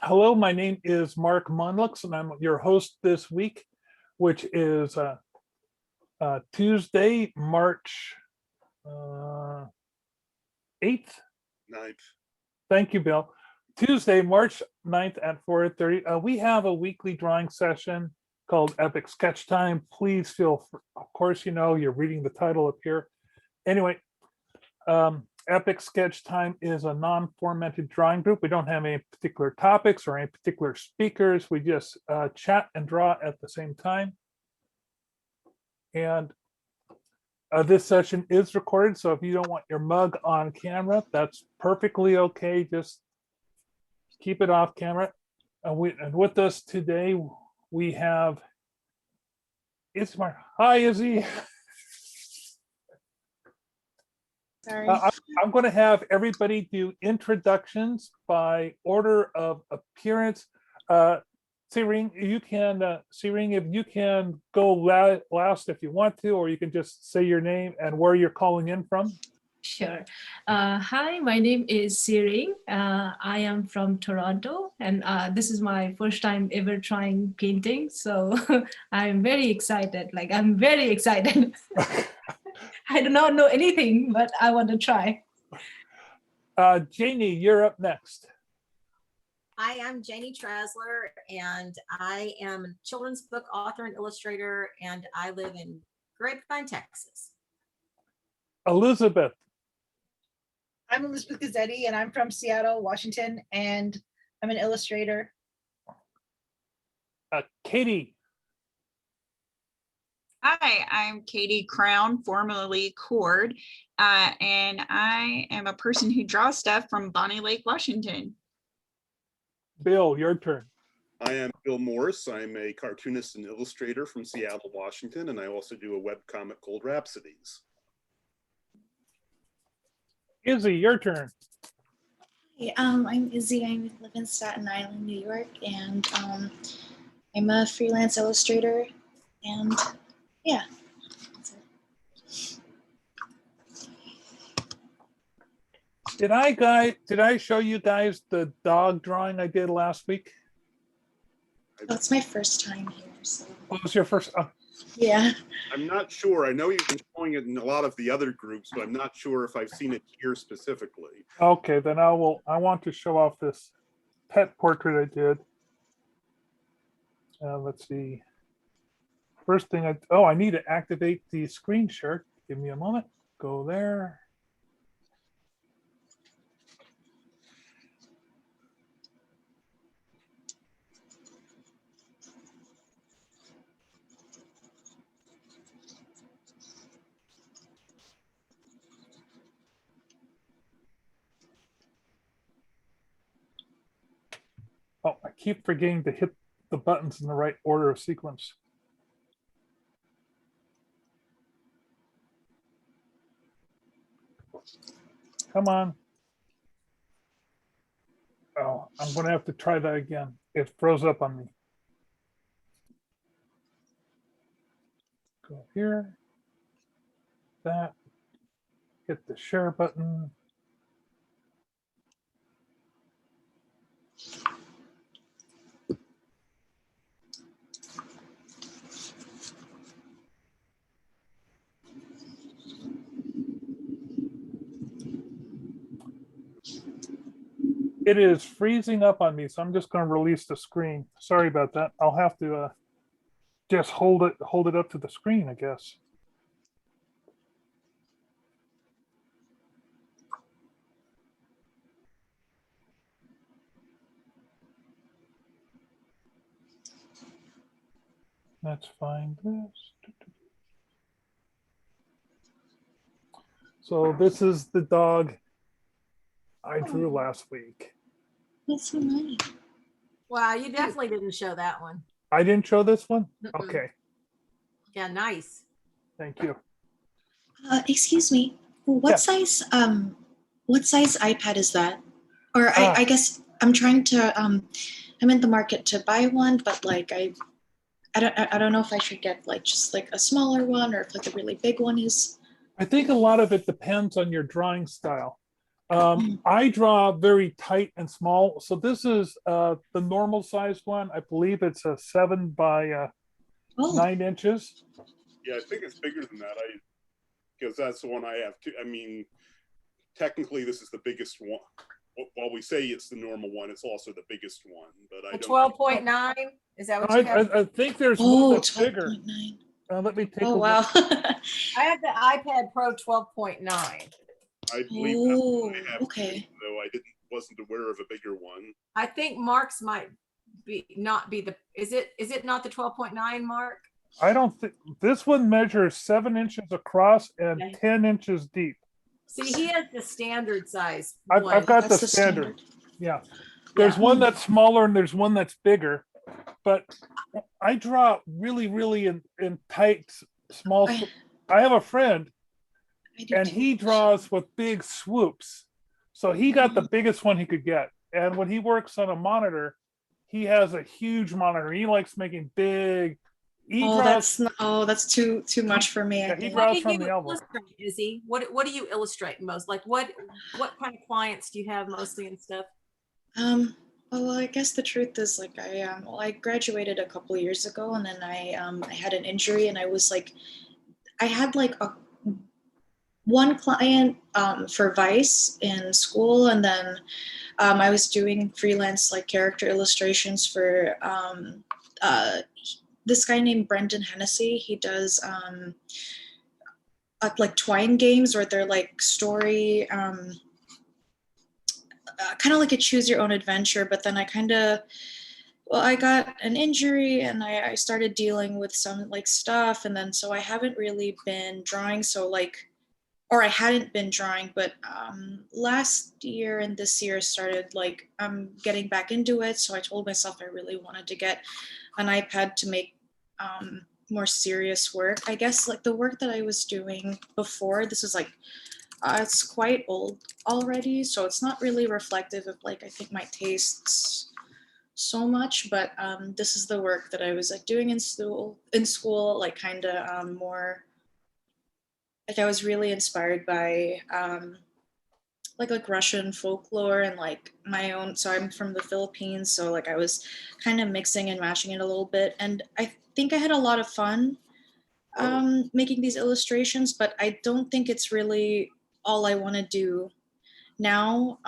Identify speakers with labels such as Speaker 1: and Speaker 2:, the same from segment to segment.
Speaker 1: Hello, my name is Mark Monlux, and I'm your host this week, which is Tuesday, March 8th.
Speaker 2: 9th.
Speaker 1: Thank you, Bill. Tuesday, March 9th at 4:30. We have a weekly drawing session called Epic Sketch Time. Please feel, of course, you know, you're reading the title up here. Anyway, Epic Sketch Time is a non-formatted drawing group. We don't have any particular topics or any particular speakers. We just chat and draw at the same time. And this session is recorded, so if you don't want your mug on camera, that's perfectly okay. Just keep it off camera. And with us today, we have Ismar. Hi, Izzy.
Speaker 3: Sorry.
Speaker 1: I'm going to have everybody do introductions by order of appearance. Sering, you can, Sering, if you can go last if you want to, or you can just say your name and where you're calling in from.
Speaker 3: Sure. Hi, my name is Sering. I am from Toronto, and this is my first time ever trying painting. So I'm very excited. I'm very excited. I do not know anything, but I want to try.
Speaker 1: Janee, you're up next.
Speaker 4: Hi, I'm Janee Trasler, and I am a children's book author and illustrator, and I live in Grapevine, Texas.
Speaker 1: Elizabeth.
Speaker 5: I'm Elizabeth Gazzetti, and I'm from Seattle, Washington, and I'm an illustrator.
Speaker 1: Katie.
Speaker 6: Hi, I'm Katie Crown, formerly Cord, and I am a person who draws stuff from Bonnie Lake, Washington.
Speaker 1: Bill, your turn.
Speaker 2: I am Bill Morse. I'm a cartoonist and illustrator from Seattle, Washington, and I also do a webcomic called Rhapsodies.
Speaker 1: Izzy, your turn.
Speaker 7: Hey, I'm Izzy. I live in Staten Island, New York, and I'm a freelance illustrator, and yeah.
Speaker 1: Did I show you guys the dog drawing I did last week?
Speaker 7: Oh, it's my first time here, so.
Speaker 1: What was your first?
Speaker 7: Yeah.
Speaker 2: I'm not sure. I know you've been showing it in a lot of the other groups, but I'm not sure if I've seen it here specifically.
Speaker 1: Okay, then I want to show off this pet portrait I did. Let's see. First thing I need to activate the screen share. Give me a moment. Go there. Oh, I keep forgetting to hit the buttons in the right order of sequence. Come on. Oh, I'm going to have to try that again. It froze up on me. Go here. That. Hit the share button. It is freezing up on me, so I'm just going to release the screen. Sorry about that. I'll have to just hold it up to the screen, I guess. Let's find this. So this is the dog I drew last week.
Speaker 7: That's so nice.
Speaker 4: Wow, you definitely didn't show that one.
Speaker 1: I didn't show this one?
Speaker 4: Mm-mm.
Speaker 1: Okay,
Speaker 4: Yeah, nice.
Speaker 1: thank you.
Speaker 7: Excuse me. What
Speaker 1: Yeah.
Speaker 7: size iPad is that? Or I guess I'm trying to I'm in the market to buy one, but I don't know if I should get just a smaller one or if a really big one is.
Speaker 1: I think a lot of it depends on your drawing style. I draw very tight and small. So this is the normal sized one. I believe it's a 7 by
Speaker 7: Oh,
Speaker 1: 9 inches.
Speaker 2: Yeah, I think it's bigger than that. Because that's the one I have too. I mean, technically, this is the biggest one. While we say it's the normal one, it's also the biggest one. But I
Speaker 4: A
Speaker 2: don't.
Speaker 4: 12.9, is that what you have?
Speaker 1: I think there's one
Speaker 7: oh,
Speaker 1: that's bigger.
Speaker 7: 12.9.
Speaker 1: Let me take a
Speaker 7: Oh,
Speaker 1: look.
Speaker 7: wow.
Speaker 4: I have the iPad Pro 12.9.
Speaker 2: I believe that's
Speaker 7: Oh,
Speaker 2: what I have
Speaker 7: okay.
Speaker 2: too, though I wasn't aware of a bigger one.
Speaker 4: I think Mark's might not be the, is it not the 12.9, Mark?
Speaker 1: I don't think this one measures 7 inches across and
Speaker 4: Okay.
Speaker 1: 10 inches deep.
Speaker 4: See, he has the standard size
Speaker 1: I've
Speaker 4: one.
Speaker 1: got the
Speaker 7: That's
Speaker 1: standard. Yeah. There's
Speaker 4: Yeah.
Speaker 1: one that's smaller and there's one that's bigger. But I draw really, really in tight, small. I have a friend
Speaker 7: I do
Speaker 1: and
Speaker 7: too.
Speaker 1: he draws with big swoops. So he got the biggest one he could get. And when he works on a monitor, he has a huge monitor. He likes making big. He
Speaker 7: Oh,
Speaker 1: draws.
Speaker 7: that's too much for me. I
Speaker 1: Yeah, he
Speaker 7: think.
Speaker 1: draws
Speaker 4: What do
Speaker 1: from
Speaker 4: you
Speaker 1: the elbow.
Speaker 4: illustrate, Izzy? What do you illustrate most? Like what kind of clients do you have mostly and stuff?
Speaker 7: Well, I guess the truth is like I graduated a couple of years ago, and then I had an injury, and I was like, I had like one client for Vice in school, and then I was doing freelance like character illustrations for this guy named Brendan Hennessy. He does like twine games where they're like story, kind of like a choose your own adventure. But then I got an injury and I started dealing with some like stuff, and then so I haven't really been drawing. So like, or I hadn't been drawing, but last year and this year started like I'm getting back into it. So I told myself I really wanted to get an iPad to make more serious work. I guess like the work that I was doing before, this is like it's quite old already, so it's not really reflective of like I think my tastes so much. But this is the work that I was like doing in school, like kind of more like I was really inspired by like Russian folklore and like my own. So I'm from the Philippines, so like I was kind of mixing and matching it a little bit, and I think I had a lot of fun making these illustrations, but I don't think it's really all I want to do now.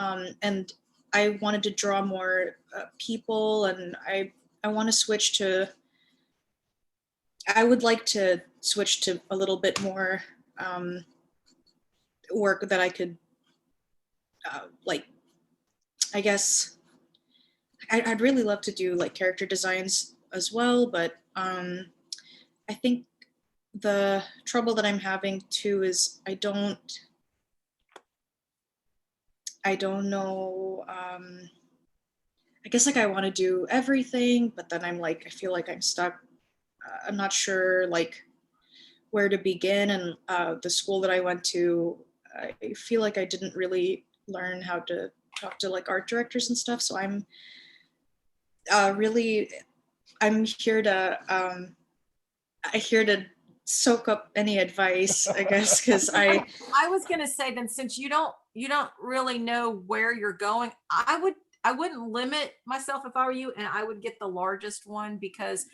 Speaker 7: And I wanted to draw more people, and I want to switch to, I would like to switch to a little bit more work that I could like, I guess I'd really love to do like character designs as well, but I think the trouble that I'm having too is I don't know. I guess like I want to do everything, but then I'm like, I feel like I'm stuck. I'm not sure like where to begin. And the school that I went to, I feel like I didn't really learn how to talk to like art directors and stuff. So I'm I'm here to soak up any advice, I guess, because I
Speaker 4: was gonna say then, since you don't really know where you're going, I wouldn't limit myself if I were you, and I would get the largest one because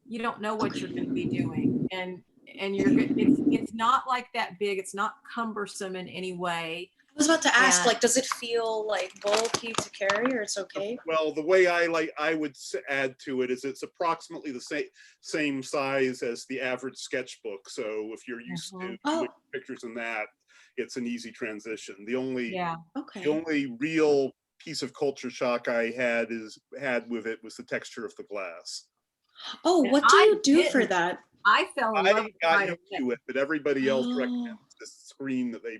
Speaker 4: you don't know what you're going to be doing, and it's not like that big. It's not cumbersome in any way.
Speaker 7: was about to ask,
Speaker 4: And-
Speaker 7: like, does it feel like bulky to carry, or it's okay?
Speaker 2: Well, the way I would add to it is it's approximately the same size as the average sketchbook. So if you're used to doing pictures in that, it's an easy transition. The only real piece of culture shock I had with it was the texture of the glass.
Speaker 7: Oh,
Speaker 4: And
Speaker 7: what do you do
Speaker 4: didn't.
Speaker 7: for that?
Speaker 4: I fell in love
Speaker 2: I
Speaker 4: with
Speaker 2: got
Speaker 4: right
Speaker 2: used
Speaker 4: away.
Speaker 2: to it, but everybody else
Speaker 7: Oh.
Speaker 2: recommends the screen that they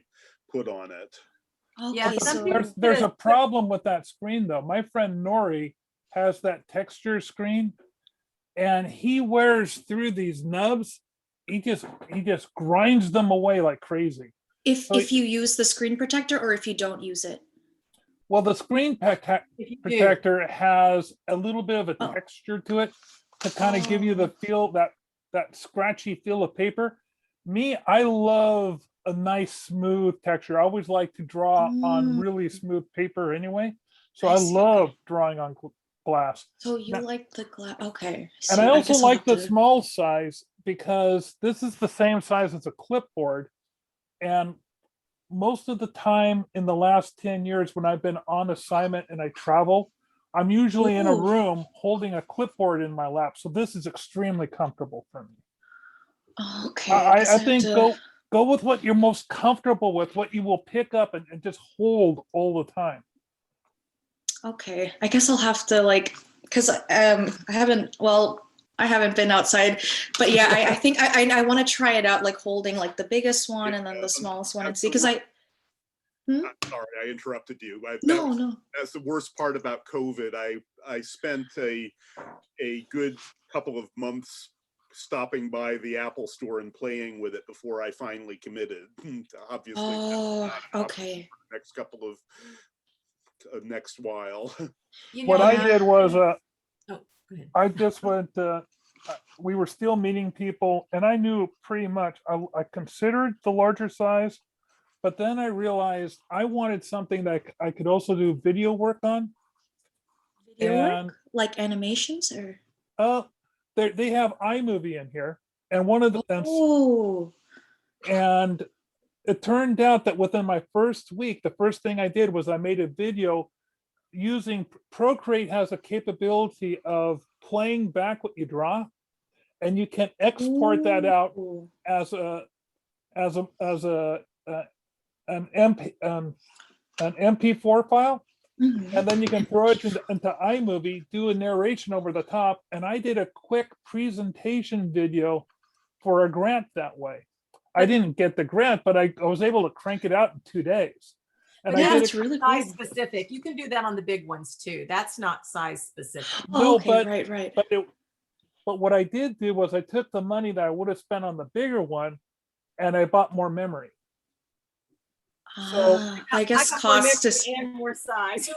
Speaker 2: put on it.
Speaker 7: Okay,
Speaker 4: Yeah, some
Speaker 7: so
Speaker 4: people-
Speaker 1: There's a problem with that screen though. My friend Nori has that texture screen and he wears through these nubs. He just grinds them away like crazy.
Speaker 7: if you use the screen protector or if you don't use it.
Speaker 1: Well, the screen
Speaker 4: If you do.
Speaker 1: protector has a little bit of a
Speaker 7: Oh.
Speaker 1: texture to it to kind of give you the feel, that scratchy feel of paper. Me, I love a nice smooth texture. I always like to draw on
Speaker 7: Mm.
Speaker 1: really smooth paper anyway. So
Speaker 7: I
Speaker 1: I
Speaker 7: see,
Speaker 1: love drawing on glass.
Speaker 7: So you
Speaker 1: Now-
Speaker 7: like the glass? Okay.
Speaker 1: And I
Speaker 7: see,
Speaker 1: also
Speaker 7: guess I'll
Speaker 1: like
Speaker 7: have
Speaker 1: the
Speaker 7: to-
Speaker 1: small size because this is the same size as a clipboard. And most of the time in the last 10 years when I've been on assignment and I travel, I'm usually in a
Speaker 7: Ooh.
Speaker 1: room holding a clipboard in my lap. So this is extremely comfortable for me.
Speaker 7: Okay.
Speaker 1: I
Speaker 7: guess have
Speaker 1: think
Speaker 7: to-
Speaker 1: go with what you're most comfortable with, what you will pick up and just hold all the time.
Speaker 7: Okay, I guess I'll have to like, because I haven't been outside, but yeah, I think I want to try it out, like holding like the biggest one and then the smallest one and see, because
Speaker 2: I'm sorry, I interrupted you.
Speaker 7: no.
Speaker 2: That's the worst part about COVID. I spent a good couple of months stopping by the Apple store and playing with it before I finally committed. Obviously,
Speaker 7: Oh, okay.
Speaker 2: next couple of next while.
Speaker 4: You
Speaker 1: What
Speaker 4: know,
Speaker 1: I
Speaker 7: Yeah.
Speaker 1: did was
Speaker 4: oh, go ahead.
Speaker 1: I just went, we were still meeting people and I knew pretty much, I considered the larger size, but then I realized I wanted something that I could also do video work on.
Speaker 7: Video
Speaker 1: And
Speaker 7: work? Like animations or?
Speaker 1: they have iMovie in here and one of the,
Speaker 7: Oh,
Speaker 1: and it turned out that within my first week, the first thing I did was I made a video using Procreate has a capability of playing back what you draw, and you can export that out
Speaker 7: ooh.
Speaker 1: as an MP4 file,
Speaker 7: Mhm.
Speaker 1: and then you can throw it into iMovie, do a narration over the top, and I did a quick presentation video for a grant that way. I didn't get the grant, but I was able to crank it out in 2 days. And
Speaker 4: But
Speaker 1: I
Speaker 7: Yeah,
Speaker 1: did
Speaker 7: it's
Speaker 1: it,
Speaker 7: really
Speaker 4: size
Speaker 7: cool.
Speaker 4: specific. You can do that on the big ones too. That's not size specific.
Speaker 7: Oh,
Speaker 1: no,
Speaker 7: okay,
Speaker 1: but
Speaker 7: right.
Speaker 1: but what I did do was I took the money that I would have spent on the bigger one and I bought more memory. So-
Speaker 7: I guess
Speaker 4: got more
Speaker 7: cost is.
Speaker 4: memory and more size.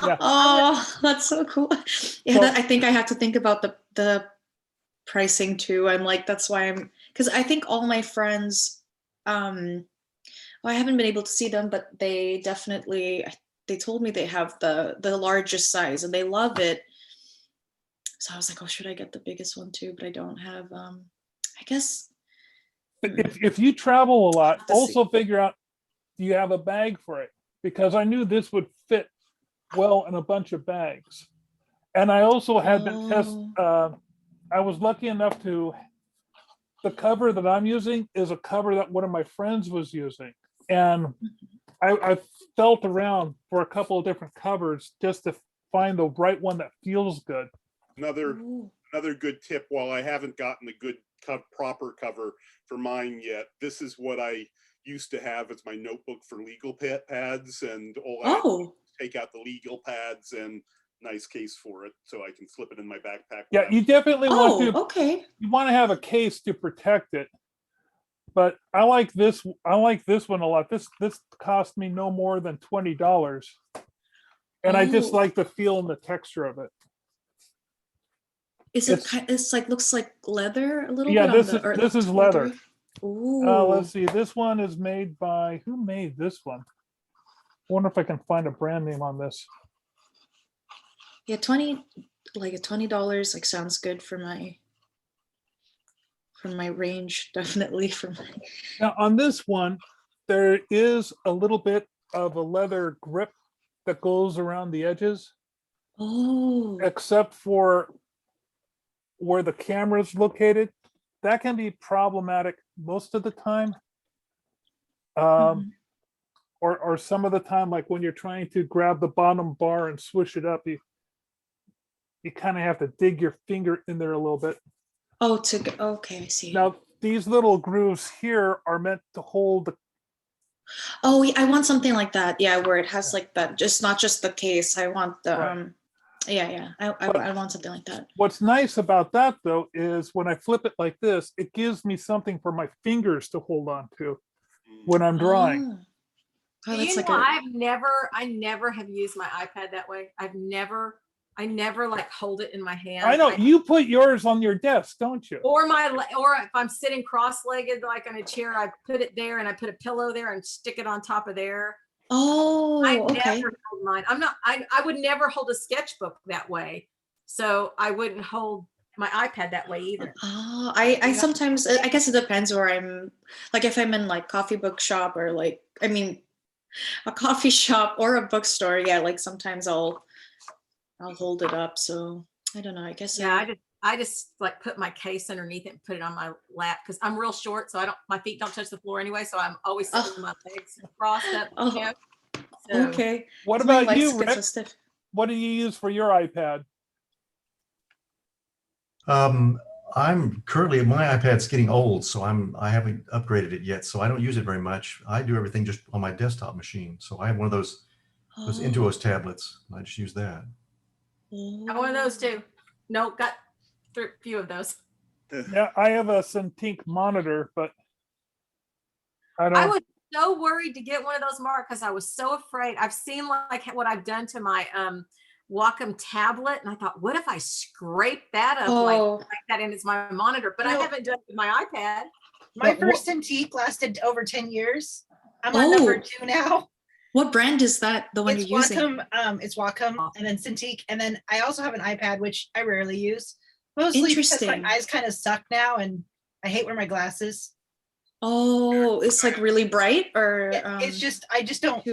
Speaker 1: Yeah.
Speaker 7: Oh, that's so cool. Yeah,
Speaker 1: So-
Speaker 7: I think I have to think about the pricing too. I'm like, that's why because I think all my friends, well, I haven't been able to see them, but they definitely, they told me they have the largest size and they love it. So I was like, oh, should I get the biggest one too? But I don't have, I guess.
Speaker 1: If you travel a lot,
Speaker 7: Have to see.
Speaker 1: also figure out, do you have a bag for it? Because I knew this would fit well in a bunch of bags. And I also had been I was lucky enough to, the cover that I'm using is a cover that one of my friends was using. And I felt around for a couple of different covers just to find the right one that feels good.
Speaker 2: Another
Speaker 7: Ooh.
Speaker 2: good tip, while I haven't gotten a good proper cover for mine yet, this is what I used to have as my notebook for legal pads, and all I had to do was take out the legal pads and nice case for it so I can slip it in my backpack.
Speaker 1: Yeah, you definitely want to,
Speaker 7: Okay.
Speaker 1: you want to have a case to protect it. But I like this one a lot. This cost me no more than $20. And I just
Speaker 7: Oh.
Speaker 1: like the feel and the texture of it.
Speaker 7: Is it
Speaker 1: It's-
Speaker 7: it's like, looks like leather a little
Speaker 1: Yeah,
Speaker 7: bit?
Speaker 1: this is leather.
Speaker 7: Ooh.
Speaker 1: Let's see, this one is made by, who made this one? I wonder if I can find a brand name on this.
Speaker 7: Yeah, $20 like sounds good for my range, definitely for my.
Speaker 1: Now, on this one, there is a little bit of a leather grip that goes around the edges,
Speaker 7: Oh.
Speaker 1: except for where the camera is located. That can be problematic most of the time.
Speaker 7: Mhm.
Speaker 1: Or some of the time, like when you're trying to grab the bottom bar and swish it up, you kind of have to dig your finger in there a little bit.
Speaker 7: Oh, okay, I see.
Speaker 1: Now, these little grooves here are meant to hold the,
Speaker 7: Oh, yeah, I want something like that. Yeah, where it has like that, just not just the case. I want the
Speaker 1: Right.
Speaker 7: yeah. I want something like that.
Speaker 1: what's nice about that though, is when I flip it like this, it gives me something for my fingers to hold on to when I'm drawing.
Speaker 7: Oh, oh
Speaker 4: Do
Speaker 7: that's
Speaker 4: you
Speaker 7: like
Speaker 4: know,
Speaker 7: a.
Speaker 4: I never have used my iPad that way. I I never like hold it in my hand.
Speaker 1: I know you put yours on your desk, don't you?
Speaker 4: Or or if I'm sitting cross-legged like on a chair, I put it there and I put a pillow there and stick it on top of there.
Speaker 7: Oh,
Speaker 4: I
Speaker 7: okay.
Speaker 4: never hold mine. I would never hold a sketchbook that way. So I wouldn't hold my iPad that way either.
Speaker 7: Oh, I sometimes, I guess it depends where I'm, like if I'm in like coffee book shop or like, I mean, a coffee shop or a bookstore, yeah, like sometimes I'll hold it up. So I don't know, I guess.
Speaker 4: Yeah, I just like put my case underneath it and put it on my lap because I'm real short, so my feet don't touch the floor anyway. So I'm always sitting with my legs crossed up.
Speaker 7: Oh,
Speaker 4: You know? So,
Speaker 7: okay.
Speaker 1: What
Speaker 7: So my
Speaker 1: about
Speaker 7: legs
Speaker 1: you,
Speaker 7: get so
Speaker 1: Rick?
Speaker 7: stiff.
Speaker 1: What do you use for your iPad?
Speaker 8: I'm currently, my iPad's getting old, so I haven't upgraded it yet, so I don't use it very much. I do everything just on my desktop machine. So I have one of those Intuos tablets. I just use that.
Speaker 4: got one of those too. No, got a few of those.
Speaker 1: Yeah, I have a Cintiq monitor, but I
Speaker 4: I
Speaker 1: don't.
Speaker 4: was so worried to get one of those, Mark, because I was so afraid. I've seen like what I've done to my Wacom tablet, and I thought, what if I scrape that up like that and it's my monitor? But I haven't done it with my iPad.
Speaker 5: My first Cintiq lasted over 10 years. I'm on number 2 now.
Speaker 7: What brand is that? The one
Speaker 5: It's
Speaker 7: you're using?
Speaker 5: Wacom, it's Wacom, and then Cintiq, and then I also have an iPad, which I rarely use, mostly because my
Speaker 7: Interesting.
Speaker 5: eyes kind of suck now, and I hate wearing my glasses.
Speaker 7: Oh, it's like really bright, or
Speaker 5: It's just I just don't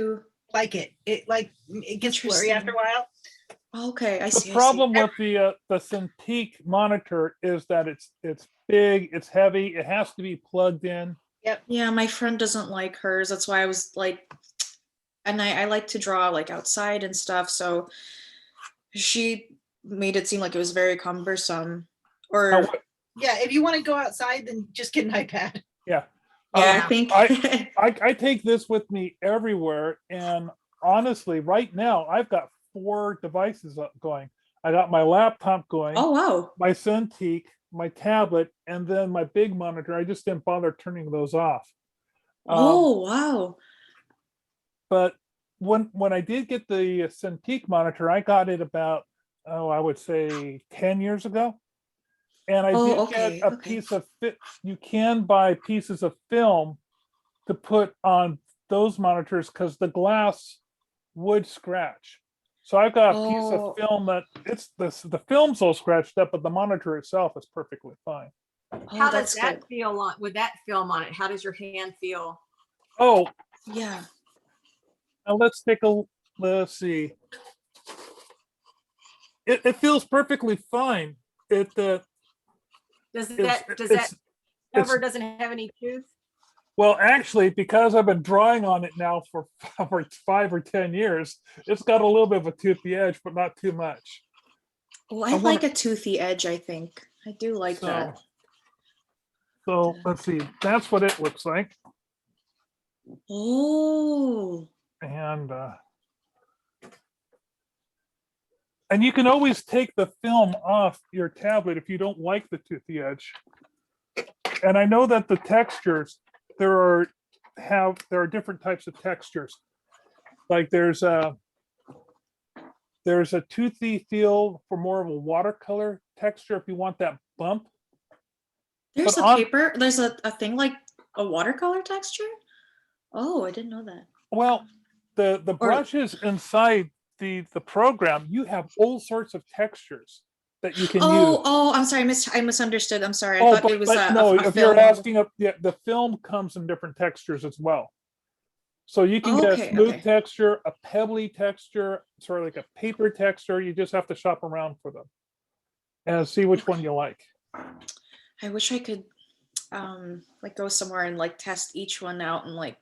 Speaker 5: like it. It gets blurry after a while.
Speaker 7: Okay, I see.
Speaker 1: The problem with the Cintiq monitor is that it's big, it's heavy, it has to be plugged in.
Speaker 5: Yep.
Speaker 7: Yeah, my friend doesn't like hers. That's why I was like, and I like to draw like outside and stuff. So she made it seem like it was very cumbersome. Or
Speaker 5: yeah, if you want to go outside, then just get an iPad.
Speaker 1: Yeah.
Speaker 7: Yeah, I think
Speaker 1: I take this with me everywhere, and honestly, right now I've got 4 devices going. I got my laptop going.
Speaker 7: Oh wow!
Speaker 1: My Cintiq, my tablet, and then my big monitor. I just didn't bother turning those off.
Speaker 7: Oh wow!
Speaker 1: But when I did get the Cintiq monitor, I got it about I would say 10 years ago. And I did get a piece of you can buy pieces of film to put on those monitors because the glass would scratch. So I've got a piece of film that the film's all scratched up, but the monitor itself is perfectly fine.
Speaker 4: How does that feel on with that film on it? How does your hand feel?
Speaker 1: Oh,
Speaker 7: yeah.
Speaker 1: Now let's see. It feels perfectly fine. Doesn't
Speaker 4: have any tooth?
Speaker 1: Well, actually, because I've been drawing on it now for 5 or 10 years, it's got a little bit of a toothy edge, but not too much.
Speaker 7: Oh, I like a toothy edge, I think. I do like that.
Speaker 1: So let's see. That's what it looks like.
Speaker 7: Oh.
Speaker 1: And you can always take the film off your tablet if you don't like the toothy edge. And I know that the textures, there are different types of textures. Like there's a toothy feel for more of a watercolor texture if you want that bump.
Speaker 7: There's paper. There's a thing like a watercolor texture. Oh, I didn't know that.
Speaker 1: Well, the brushes inside the program, you have all sorts of textures that you can use.
Speaker 7: Oh, I'm sorry, I misunderstood. I'm sorry. I thought it was
Speaker 1: no. If you're asking, the film comes in different textures as well. So you can get a smooth texture, a pebbly texture, sort of like a paper texture. You just have to shop around for them and see which one you like.
Speaker 7: I wish I could like go somewhere and like test each one out and like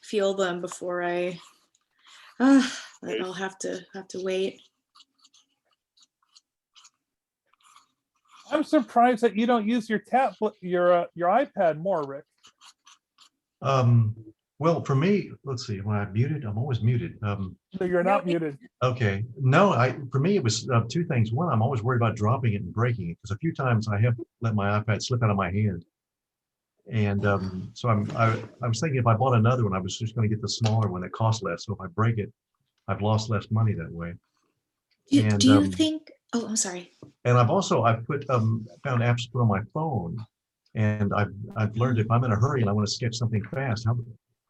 Speaker 7: feel them before I I'll have to wait.
Speaker 1: I'm surprised that you don't use your tablet, your iPad more, Rick.
Speaker 8: Well, for me, let's see. When I'm muted, I'm always muted.
Speaker 1: No, you're not muted.
Speaker 8: Okay. No, for me, it was 2 things. One, I'm always worried about dropping it and breaking it because a few times I have let my iPad slip out of my hand. And so I was thinking if I bought another one, I was just going to get the smaller one that costs less. So if I break it, I've lost less money that way. And,
Speaker 7: do you think, oh, I'm sorry.
Speaker 8: And I've put found apps to put on my phone, and I've learned if I'm in a hurry and I want to sketch something fast, how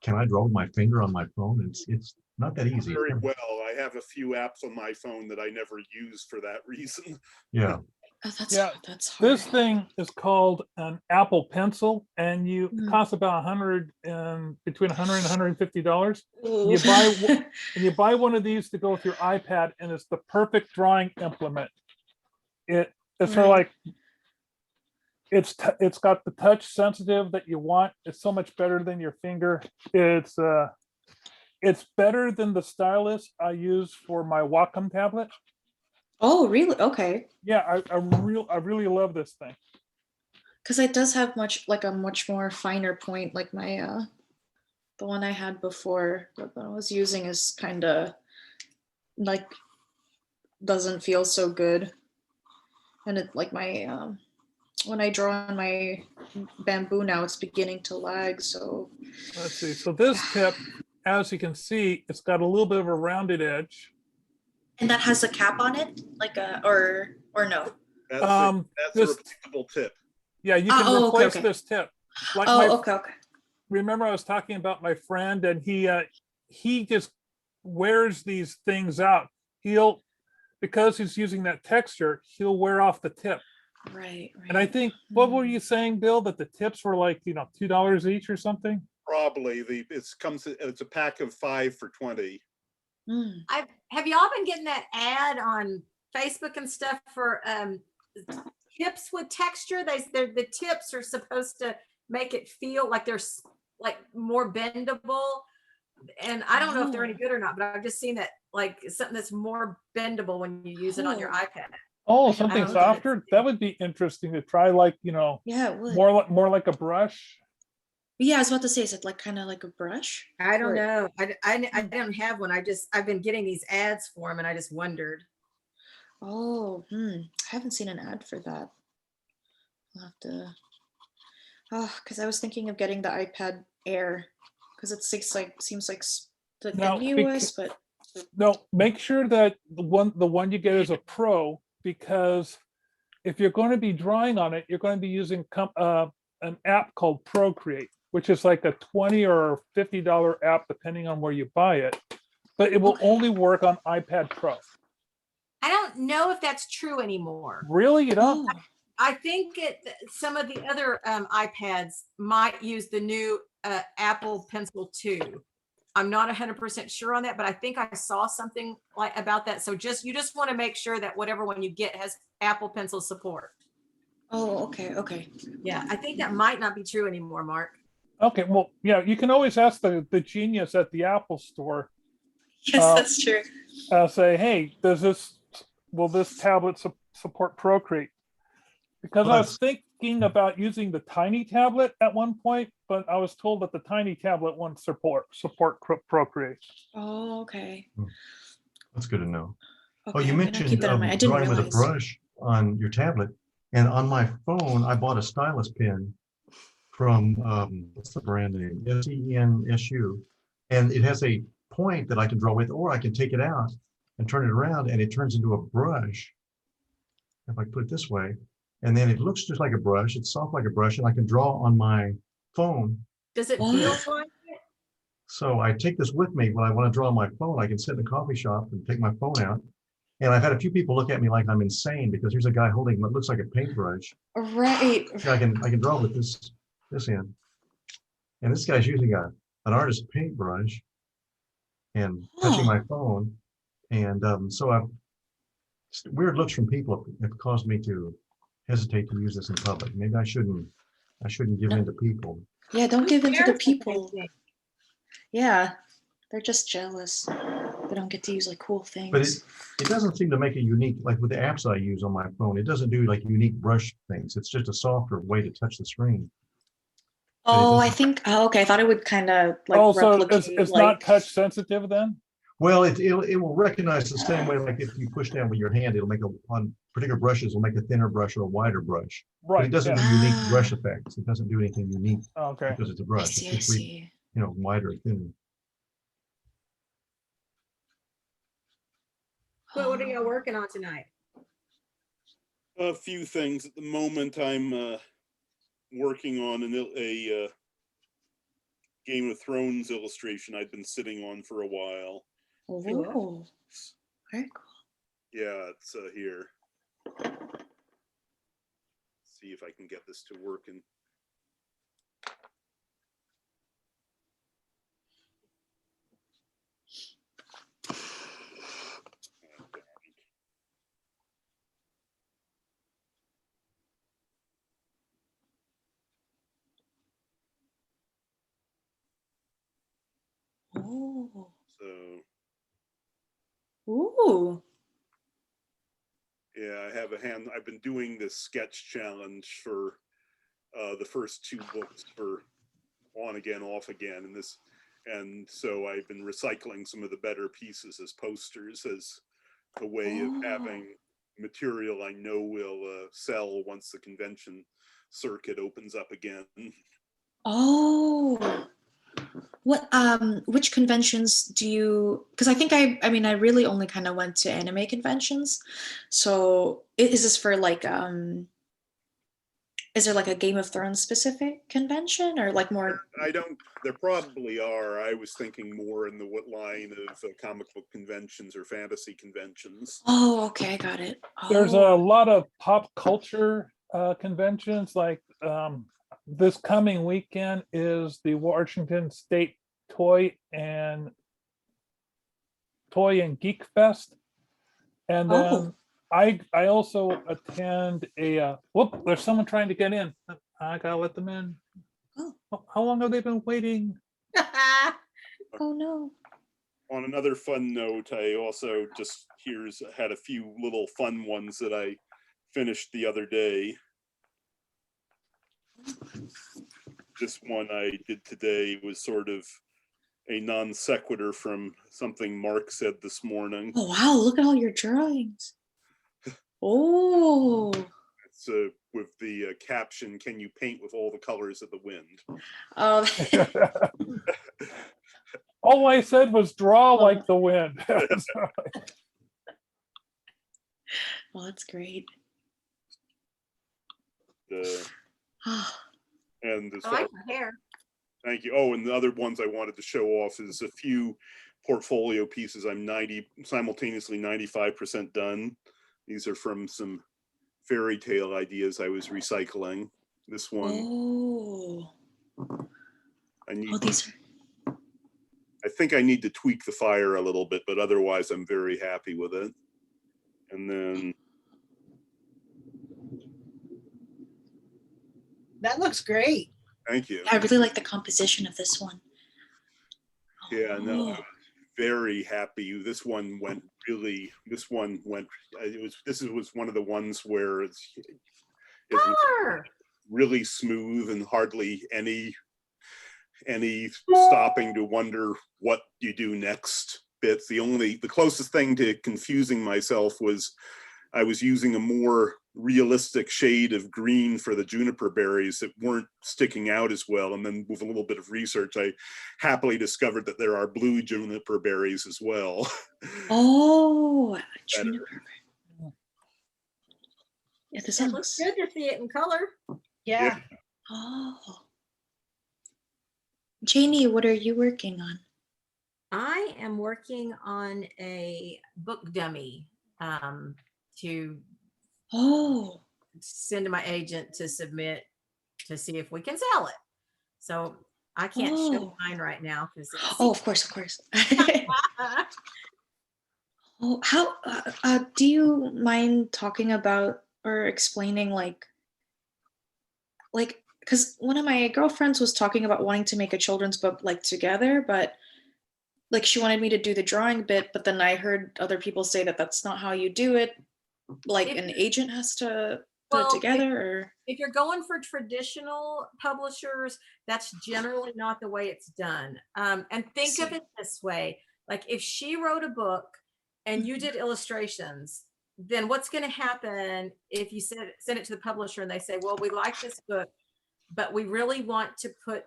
Speaker 8: can I draw with my finger on my phone? It's not that easy.
Speaker 2: Very well. I have a few apps on my phone that I never use for that reason.
Speaker 8: Yeah.
Speaker 7: Oh, that's
Speaker 1: Yeah,
Speaker 7: that's hard.
Speaker 1: This thing is called an Apple Pencil, and it
Speaker 7: Mm.
Speaker 1: costs about between $100 and $150.
Speaker 7: Ooh.
Speaker 1: You buy one of these to go with your iPad, and it's the perfect drawing implement. It's sort of
Speaker 7: Right.
Speaker 1: like it's got the touch sensitive that you want. It's so much better than your finger. It's better than the stylus I use for my Wacom tablet.
Speaker 7: Oh, really? Okay.
Speaker 1: Yeah, I really love this thing.
Speaker 7: Because it does have a much more finer point, like my the one I had before that I was using is kind of like doesn't feel so good, and it like my when I draw on my bamboo now, it's beginning to lag. So
Speaker 1: Let's see. So this tip, as you can see, it's got a little bit of a rounded edge.
Speaker 7: and that has a cap on it, like a or no?
Speaker 2: That's
Speaker 1: This-
Speaker 2: a repeatable tip.
Speaker 1: Yeah, you can
Speaker 7: Oh, okay,
Speaker 1: replace
Speaker 7: okay.
Speaker 1: this tip. Like
Speaker 7: Oh, okay.
Speaker 1: remember I was talking about my friend, and he just wears these things out. Because he's using that texture, he'll wear off the tip.
Speaker 7: Right.
Speaker 1: And I think, what were you saying, Bill, that the tips were like, $2 each or something?
Speaker 2: Probably it's a pack of 5 for 20.
Speaker 7: Mm.
Speaker 4: Have y'all been getting that ad on Facebook and stuff for tips with texture? The tips are supposed to make it feel like they're like more bendable. And I don't know if they're any good or not, but I've just seen that like something that's more bendable when you use it on your iPad.
Speaker 1: Oh,
Speaker 7: I
Speaker 1: something
Speaker 7: don't know.
Speaker 1: softer? That would be interesting to try, like,
Speaker 7: Yeah, it would.
Speaker 1: more like a brush.
Speaker 7: Yeah, I was about to say, is it like kind of like a brush?
Speaker 4: I don't
Speaker 7: Or-
Speaker 4: know. I don't have one. I've been getting these ads for them, and I just wondered.
Speaker 7: Oh, I haven't seen an ad for that. I'll have to. Oh, because I was thinking of getting the iPad Air, because it seems like the
Speaker 1: Now,
Speaker 7: newest, but
Speaker 1: No, make sure that the one you get is a Pro, because if you're going to be drawing on it, you're going to be using an app called Procreate, which is like a $20 or $50 app, depending on where you buy it. But it will
Speaker 7: Okay.
Speaker 1: only work on iPad Pro.
Speaker 4: I don't know if that's true anymore.
Speaker 1: Really? You don't?
Speaker 7: oh,
Speaker 4: I think some of the other iPads might use the new Apple Pencil 2. I'm not 100% sure on that, but I think I saw something like about that. So you just want to make sure that whatever one you get has Apple Pencil support.
Speaker 7: oh, okay.
Speaker 4: Yeah, I think that might not be true anymore, Mark.
Speaker 1: Okay, well, yeah, you can always ask the genius at the Apple store.
Speaker 7: Yes, that's true.
Speaker 1: Say, hey, will this tablet support Procreate? Because
Speaker 8: Well,
Speaker 1: I was thinking about using the tiny tablet at one point, but I was told that the tiny tablet won't support Procreate.
Speaker 7: Oh, okay.
Speaker 8: That's good to know.
Speaker 7: Okay,
Speaker 8: Oh, you
Speaker 7: I'm gonna
Speaker 8: mentioned
Speaker 7: keep that in mind. I didn't
Speaker 8: drawing with a
Speaker 7: realize.
Speaker 8: brush on your tablet, and on my phone, I bought a stylus pen from what's the brand name? SENSU, and it has a point that I can draw with, or I can take it out and turn it around, and it turns into a brush. If I put it this way, and then it looks just like a brush. It's soft like a brush, and I can draw on my phone.
Speaker 4: Does it
Speaker 7: What?
Speaker 4: feel like it?
Speaker 8: So I take this with me when I want to draw on my phone. I can sit in a coffee shop and take my phone out. And I've had a few people look at me like I'm insane, because here's a guy holding what looks like a paintbrush.
Speaker 7: Right.
Speaker 8: I can draw with this end. And this guy's using an artist paintbrush and touching my phone. And weird looks from people have caused me to hesitate to use this in public. Maybe I shouldn't give in to people.
Speaker 7: Yeah, don't give in to the
Speaker 4: Cares
Speaker 7: people.
Speaker 4: what
Speaker 7: Yeah, they're just jealous. They don't get to use like cool things.
Speaker 8: But it doesn't seem to make it unique, like with the apps I use on my phone. It doesn't do like unique brush things. It's just a softer way to touch the screen.
Speaker 7: oh, I think. Oh, okay. I thought it would kind of like
Speaker 1: Oh, so
Speaker 7: replicate.
Speaker 1: it's
Speaker 7: like,
Speaker 1: not touch sensitive then?
Speaker 8: Well, it will recognize the same way, like if you push down with your hand, it'll make on particular brushes, it'll make a thinner brush or a wider brush. But
Speaker 1: Right.
Speaker 8: it doesn't
Speaker 1: yeah.
Speaker 8: do unique
Speaker 7: Ah.
Speaker 8: brush effects. It doesn't do anything unique
Speaker 1: Okay.
Speaker 8: because it's a
Speaker 7: I
Speaker 8: brush.
Speaker 7: see.
Speaker 8: It's
Speaker 7: I
Speaker 8: just
Speaker 7: see.
Speaker 8: wider, thinner.
Speaker 4: What are y'all working on tonight?
Speaker 2: A few things at the moment. I'm working on a Game of Thrones illustration I'd been sitting on for a while.
Speaker 7: Oh, very cool.
Speaker 2: Yeah, it's here. See if I can get this to work. And
Speaker 7: Oh.
Speaker 2: so
Speaker 7: Ooh.
Speaker 2: yeah, I've been doing this sketch challenge for the first 2 books for on again, off again, and so I've been recycling some of the better pieces as posters as a way of having material I know will sell once the convention circuit opens up again.
Speaker 7: Oh. What which conventions do you, because I think I mean I really only kind of went to anime conventions. So is this for like is there like a Game of Thrones specific convention or like more?
Speaker 2: There probably are. I was thinking more in the line of comic book conventions or fantasy conventions.
Speaker 7: Oh, okay, I got it.
Speaker 1: There's a
Speaker 7: Oh.
Speaker 1: lot of pop culture conventions, like this coming weekend is the Washington State Toy and Geek Fest. And then
Speaker 7: Oh.
Speaker 1: I also attend a whoop, there's someone trying to get in. I gotta let them in.
Speaker 7: Oh.
Speaker 1: How long have they been waiting?
Speaker 7: Oh no.
Speaker 2: On another fun note, I also just had a few little fun ones that I finished the other day. This one I did today was sort of a non sequitur from something Mark said this morning.
Speaker 7: Oh wow, look at all your drawings. Oh.
Speaker 2: It's with the caption, "Can you paint with all the colors of the wind?"
Speaker 7: Oh.
Speaker 1: All I said was draw like the wind.
Speaker 7: Well, that's great.
Speaker 2: And as
Speaker 4: I
Speaker 2: far
Speaker 4: like your hair.
Speaker 2: Thank you. Oh, and the other ones I wanted to show off is a few portfolio pieces. I'm simultaneously 95% done. These are from some fairy tale ideas I was recycling. This one.
Speaker 7: Oh. These are.
Speaker 2: I think I need to tweak the fire a little bit, but otherwise I'm very happy with it. And then
Speaker 5: That looks great.
Speaker 2: thank you.
Speaker 7: I really like the composition of this one.
Speaker 2: Yeah, no,
Speaker 7: Oh.
Speaker 2: very happy. This one went. This was one of the ones where it's
Speaker 4: Color.
Speaker 2: really smooth and hardly any stopping to wonder what you do next bits. The closest thing to confusing myself was I was using a more realistic shade of green for the juniper berries that weren't sticking out as well. And then with a little bit of research, I happily discovered that there are blue juniper berries as well.
Speaker 7: Oh, juniper. Yeah, this
Speaker 4: It
Speaker 7: one
Speaker 4: looks
Speaker 7: looks.
Speaker 4: good to see it in color.
Speaker 5: Yeah.
Speaker 7: Oh. Janee, what are you working on?
Speaker 4: I am working on a book dummy to
Speaker 7: Oh.
Speaker 4: send to my agent to submit to see if we can sell it. So I can't show mine right now because
Speaker 7: Oh, of course. Oh, how do you mind talking about or explaining like because one of my girlfriends was talking about wanting to make a children's book like together, but like she wanted me to do the drawing bit, but then I heard other people say that that's not how you do it. Like an agent has to put it together, or
Speaker 4: if you're going for traditional publishers, that's generally not the way it's done. And think of it this way: like if she wrote a book and you did illustrations, then what's going to happen if you send it to the publisher and they say, well, we like this book, but we really want to put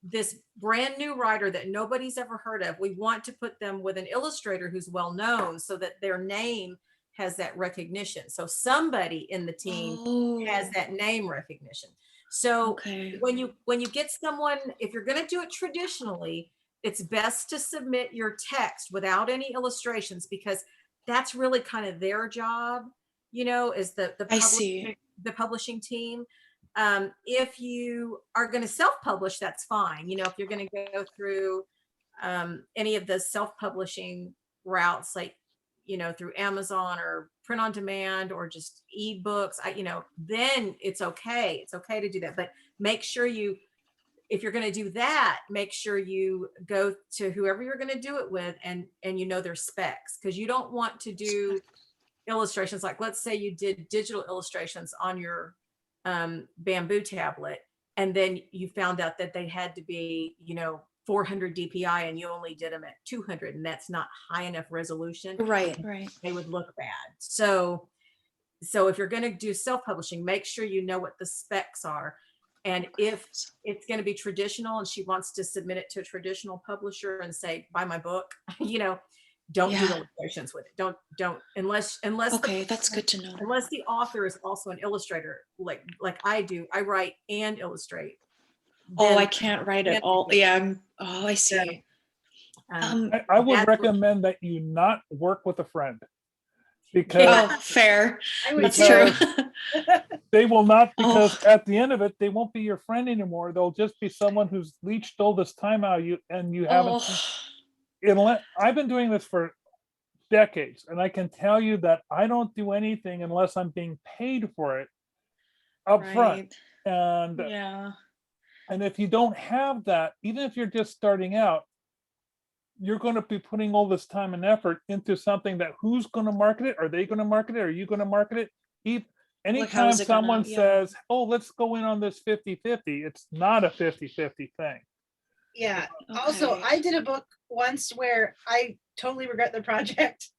Speaker 4: this brand new writer that nobody's ever heard of, we want to put them with an illustrator who's well known so that their name has that recognition. So somebody in the team has that name recognition. So
Speaker 7: Okay.
Speaker 4: when you get someone, if you're going to do it traditionally, it's best to submit your text without any illustrations, because that's really kind of their job, is the publishing team. If you are going to self-publish, that's fine. If you're going to go through any of the self-publishing routes, like, through Amazon or print on demand or just ebooks, then it's okay. It's okay to do that. But make sure if you're going to do that, make sure you go to whoever you're going to do it with and their specs, because you don't want to do illustrations. Like, let's say you did digital illustrations on your bamboo tablet, and then you found out that they had to be 400 DPI and you only did them at 200, and that's not high enough resolution.
Speaker 7: Right.
Speaker 4: They would look bad. So if you're going to do self-publishing, make sure you know what the specs are. And if it's going to be traditional and she wants to submit it to a traditional publisher and say, buy my book, don't do illustrations with it. Don't unless
Speaker 7: Okay, that's good to know.
Speaker 4: Unless the author is also an illustrator, like I do. I write and illustrate.
Speaker 7: Oh, I can't write it all. Yeah. I see.
Speaker 1: I would recommend that you not work with a friend, because
Speaker 7: fair. That's
Speaker 1: because
Speaker 7: true.
Speaker 1: they will not, because at the end of it, they won't be your friend anymore. They'll just be someone who's leached all this time out of you, and you haven't. I've been doing this for decades, and I can tell you that I don't do anything unless I'm being paid for it up front. And and if you don't have that, even if you're just starting out, you're going to be putting all this time and effort into something that who's going to market it? Are they going to market it? Are you going to market it? Anytime someone says, oh, let's go in on this 50-50, it's not a 50-50 thing.
Speaker 5: Yeah. Also, I did a book once where I totally regret the project.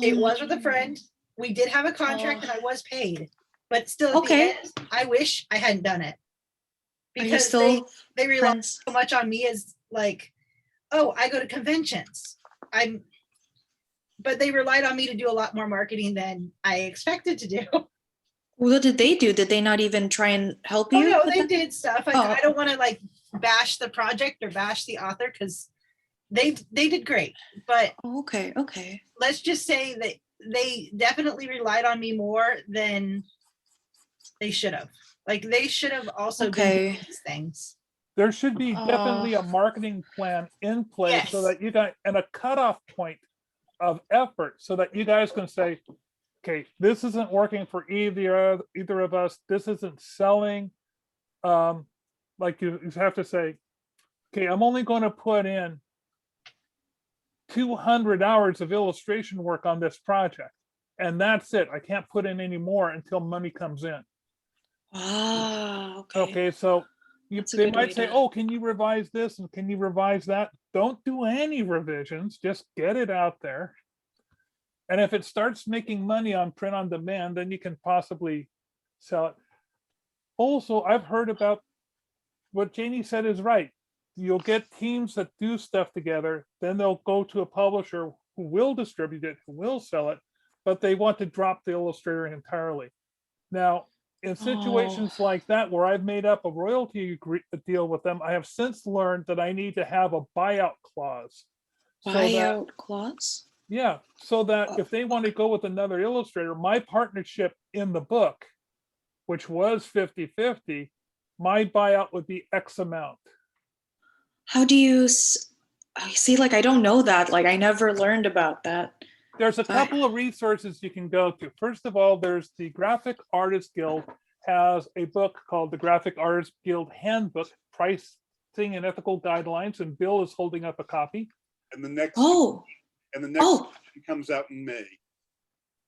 Speaker 5: It was with a friend. We did have a contract and I was paid, but still at the end, I wish I hadn't done it. Because they rely so much on me as like, oh, I go to conventions. But they relied on me to do a lot more marketing than I expected to do.
Speaker 7: What did they do? Did they not even try and help you?
Speaker 5: Oh no, they did stuff. I don't want to like bash the project or bash the author, because they did great. But
Speaker 7: okay.
Speaker 5: Let's just say that they definitely relied on me more than they should have. Like, they should have also been doing these things.
Speaker 1: There should be definitely a marketing plan in place so that you guys, and a cutoff point of effort, so that you guys can say, okay, this isn't working for either of us. This isn't selling. Like you have to say, okay, I'm only going to put in 200 hours of illustration work on this project, and that's it. I can't put in any more until money comes in. Okay, so they might say, oh, can you revise this and can you revise that? Don't do any revisions, just get it out there. And if it starts making money on print on demand, then you can possibly sell it. Also, I've heard about what Janee said is right. You'll get teams that do stuff together, then they'll go to a publisher who will distribute it, who will sell it, but they want to drop the illustrator entirely. Now, in situations like that, where I've made up a royalty deal with them, I have since learned that I need to have a buyout clause.
Speaker 7: Buyout clause?
Speaker 1: Yeah, so that if they want to go with another illustrator, my partnership in the book, which was 50-50, my buyout would be X amount.
Speaker 7: How do you see? Like, I don't know that. Like, I never learned about that.
Speaker 1: There's a couple of resources you can go to. First of all, there's the Graphic Artists Guild has a book called the Graphic Artists Guild Handbook, Pricing and Ethical Guidelines, and Bill is holding up a copy.
Speaker 2: And the next edition comes out in May.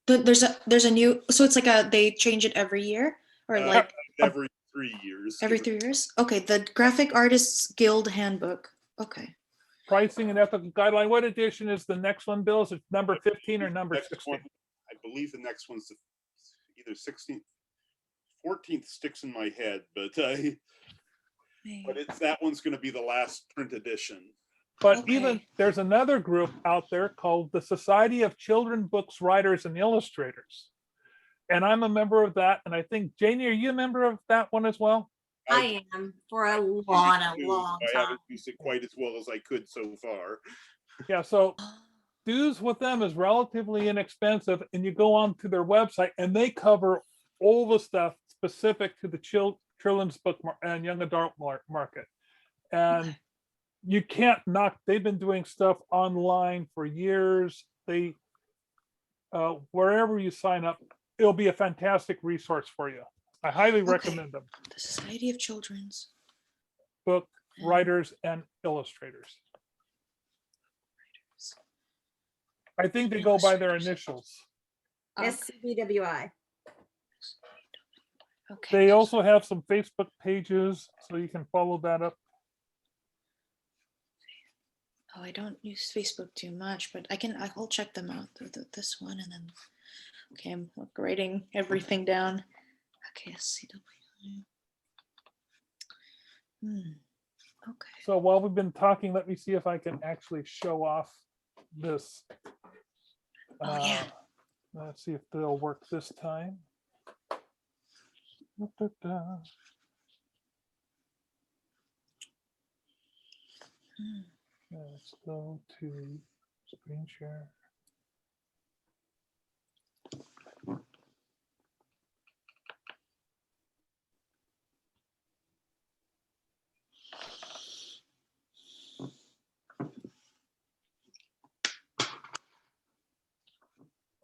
Speaker 7: There's a new, so it's like they change it every year, or like
Speaker 2: every 3 years.
Speaker 7: Every 3 years? Okay, the Graphic Artists Guild Handbook. Okay.
Speaker 1: Pricing and Ethical Guideline. What edition is the next one, Bill? Is it number 15 or number 16?
Speaker 2: I believe the next one's either 16th, 14th sticks in my head, but but that one's going to be the last print edition.
Speaker 1: But even there's another group out there called the Society of Children Books Writers and Illustrators. And I'm a member of that. And I think, Janee, are you a member of that one as well?
Speaker 4: I am for a long
Speaker 2: I
Speaker 4: time.
Speaker 2: haven't used it quite as well as I could so far.
Speaker 1: Yeah, so dues with them is relatively inexpensive, and you go on to their website and they cover all the stuff specific to the children's book and young adult market. And you can't knock, they've been doing stuff online for years. They, wherever you sign up, it'll be a fantastic resource for you. I highly recommend them.
Speaker 7: The Society of Children's
Speaker 1: Book writers and illustrators. I think they go by their initials.
Speaker 4: SCBWI.
Speaker 7: Okay.
Speaker 1: They also have some Facebook pages, so you can follow that up.
Speaker 7: Oh, I don't use Facebook too much, but I'll check them out. This one, and then okay, I'm writing everything down. Okay, SCW. Okay.
Speaker 1: So while we've been talking, let me see if I can actually show off this.
Speaker 7: Oh, yeah.
Speaker 1: Let's see if they'll work this time. Let's go to screen share.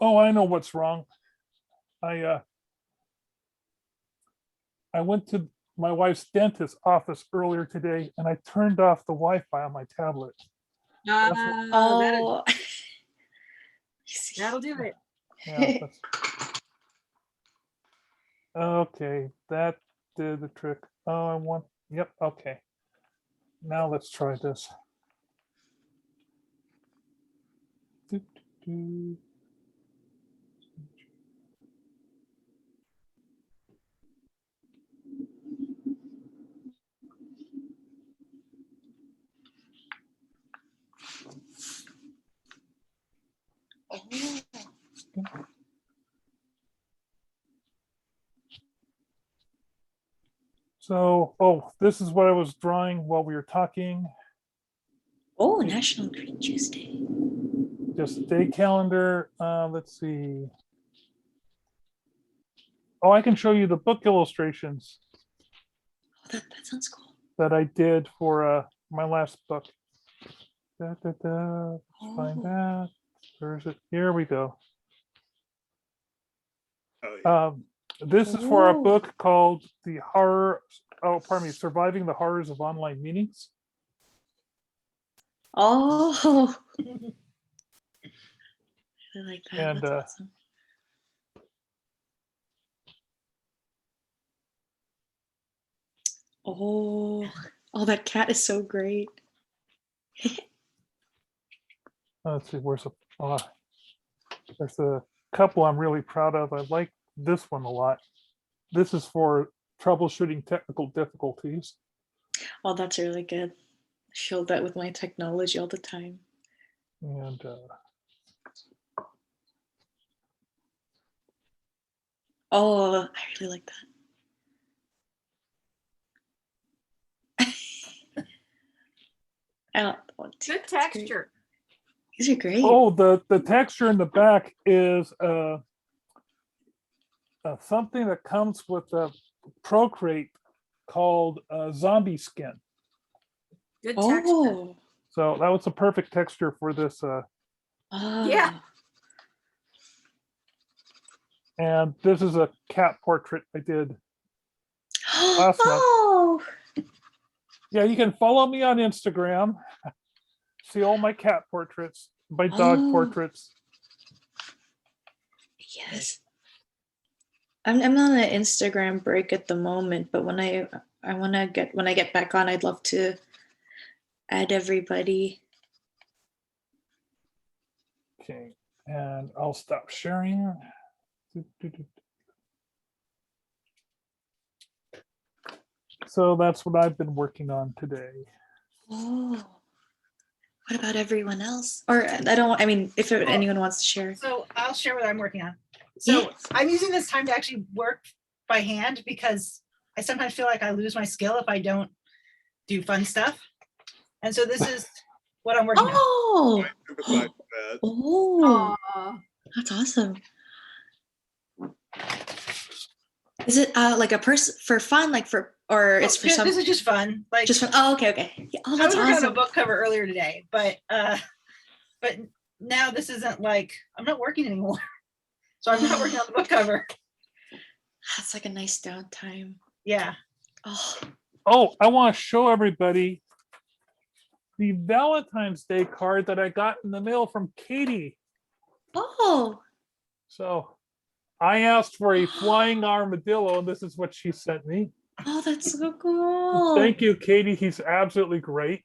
Speaker 1: Oh, I know what's wrong. I went to my wife's dentist's office earlier today and I turned off the Wi-Fi on my tablet.
Speaker 7: Oh,
Speaker 4: That'll do it.
Speaker 1: Yeah, okay, that did the trick. Oh, I want, yep, okay. Now let's try this. So, oh, this is what I was drawing while we were talking.
Speaker 7: Oh, National Green Juice Day.
Speaker 1: Just day calendar. Let's see. Oh, I can show you the book illustrations
Speaker 7: Oh, that sounds cool.
Speaker 1: that I did for my last book. Let's find that. Where is it? Here we go.
Speaker 2: Oh, yeah.
Speaker 1: This is for a book called Surviving the Horrors of Online Meetings.
Speaker 7: Oh, I like that.
Speaker 1: And
Speaker 7: That's awesome. Oh, that cat is so great.
Speaker 1: Let's see, where's there's a couple I'm really proud of. I like this one a lot. This is for troubleshooting technical difficulties.
Speaker 7: Oh, that's really good. I feel that with my technology all the time.
Speaker 1: And
Speaker 7: oh, I really like that. I don't want to.
Speaker 4: Good texture.
Speaker 7: These are great.
Speaker 1: oh, the texture in the back is something that comes with a Procreate called zombie skin.
Speaker 4: Good texture.
Speaker 7: Oh.
Speaker 1: So that was a perfect texture for this.
Speaker 4: Yeah.
Speaker 1: And this is a cat portrait I did last month.
Speaker 7: Oh.
Speaker 1: Yeah, you can follow me on Instagram. See all my cat portraits, my dog portraits.
Speaker 7: Yes. I'm on an Instagram break at the moment, but when I get back on, I'd love to add everybody.
Speaker 1: Okay, and I'll stop sharing. So that's what I've been working on today.
Speaker 7: Oh, what about everyone else? Or I don't, I mean, if anyone wants to share.
Speaker 5: So I'll share what I'm working on. So
Speaker 7: Yes.
Speaker 5: I'm using this time to actually work by hand because I sometimes feel like I lose my skill if I don't do fun stuff. And so this is what I'm working on.
Speaker 7: Oh,
Speaker 2: I sympathize with that.
Speaker 7: oh,
Speaker 4: Aw.
Speaker 7: that's awesome. Is it like a person for fun, like for, or it's for some,
Speaker 5: This is just fun. Like
Speaker 7: just fun? Oh, okay, okay. Yeah, oh,
Speaker 5: I
Speaker 7: that's
Speaker 5: was working on a
Speaker 7: awesome.
Speaker 5: book cover earlier today, but now this isn't like I'm not working anymore. So I'm not working on the book cover.
Speaker 7: That's like a nice downtime.
Speaker 5: Yeah.
Speaker 7: Oh,
Speaker 1: Oh, I want to show everybody the Valentine's Day card that I got in the mail from Katie.
Speaker 7: oh,
Speaker 1: So I asked for a flying armadillo, and this is what she sent me.
Speaker 7: oh, that's so cool.
Speaker 1: Thank you, Katie. He's absolutely great.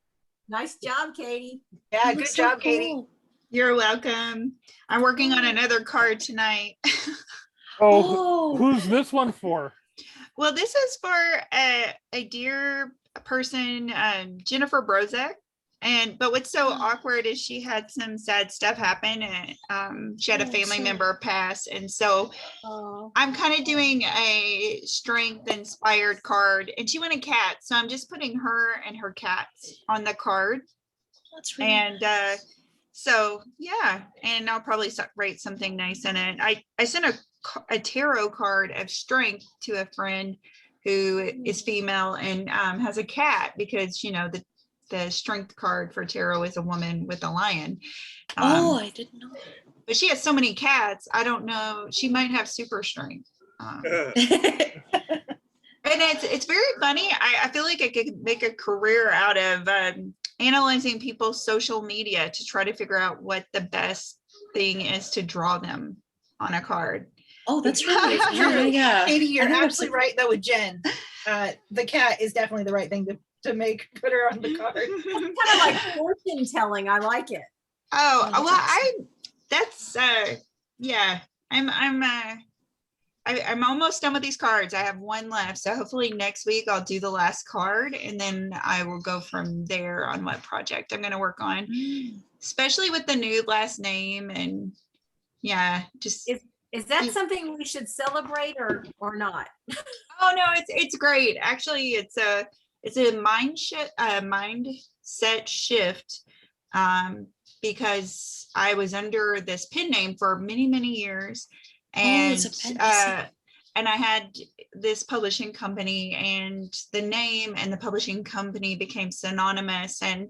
Speaker 4: Nice job, Katie.
Speaker 5: Yeah,
Speaker 7: Oh,
Speaker 5: good
Speaker 7: that's so
Speaker 5: job, Katie.
Speaker 7: cool.
Speaker 6: You're welcome. I'm working on another card tonight.
Speaker 1: Oh,
Speaker 7: Oh,
Speaker 1: who's this one for?
Speaker 6: Well, this is for a dear person, Jennifer Brozek. But what's so awkward is she had some sad stuff happen, and she had a
Speaker 7: Oh,
Speaker 6: family
Speaker 7: sorry.
Speaker 6: member pass. And so
Speaker 4: Oh,
Speaker 6: I'm kind of doing a strength inspired card, and she wanted cats. So I'm just putting her and her cats on the card.
Speaker 7: that's really
Speaker 6: And
Speaker 7: nice.
Speaker 6: so, yeah, and I'll probably write something nice in it. I sent a tarot card of strength to a friend who is female and has a cat, because, you know, the strength card for tarot is a woman with a lion.
Speaker 7: Oh, I didn't know.
Speaker 6: But she has so many cats, I don't know, she might have super strength.
Speaker 7: That.
Speaker 6: And it's very funny. I feel like I could make a career out of analyzing people's social media to try to figure out what the best thing is to draw them on a card.
Speaker 7: Oh, that's really,
Speaker 5: It's
Speaker 7: yeah,
Speaker 5: true.
Speaker 7: yeah.
Speaker 5: Katie,
Speaker 7: I
Speaker 5: you're
Speaker 7: think that's
Speaker 5: absolutely right though with Jen. The cat is definitely the right thing to put her on the card.
Speaker 4: kind of like fortune telling. I like it.
Speaker 6: Oh,
Speaker 7: that's
Speaker 6: well, that's yeah. I'm almost done with these cards. I have one left. So hopefully next week I'll do the last card, and then I will go from there on what project I'm going to work on, especially with the new last name. And yeah, just
Speaker 4: Is that something we should celebrate or not?
Speaker 6: oh no, it's great. Actually, it's a mindset shift, because I was under this pen name for many years, and
Speaker 7: it's a pen, I see.
Speaker 6: and I had this publishing company, and the name and the publishing company became synonymous, and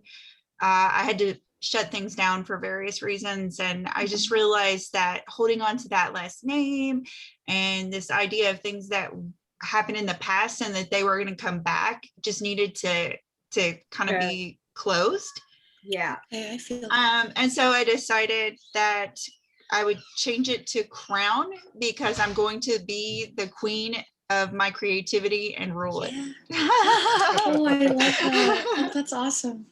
Speaker 6: I had to shut things down for various reasons. And I just realized that holding on to that last name and this idea of things that happened in the past and that they were going to come back just needed to kind of be closed.
Speaker 4: Yeah.
Speaker 7: Okay, I feel that.
Speaker 6: And so I decided that I would change it to Crown, because I'm going to be the queen of my creativity and rule it.
Speaker 7: Yeah. Oh, I love that. Oh, that's awesome.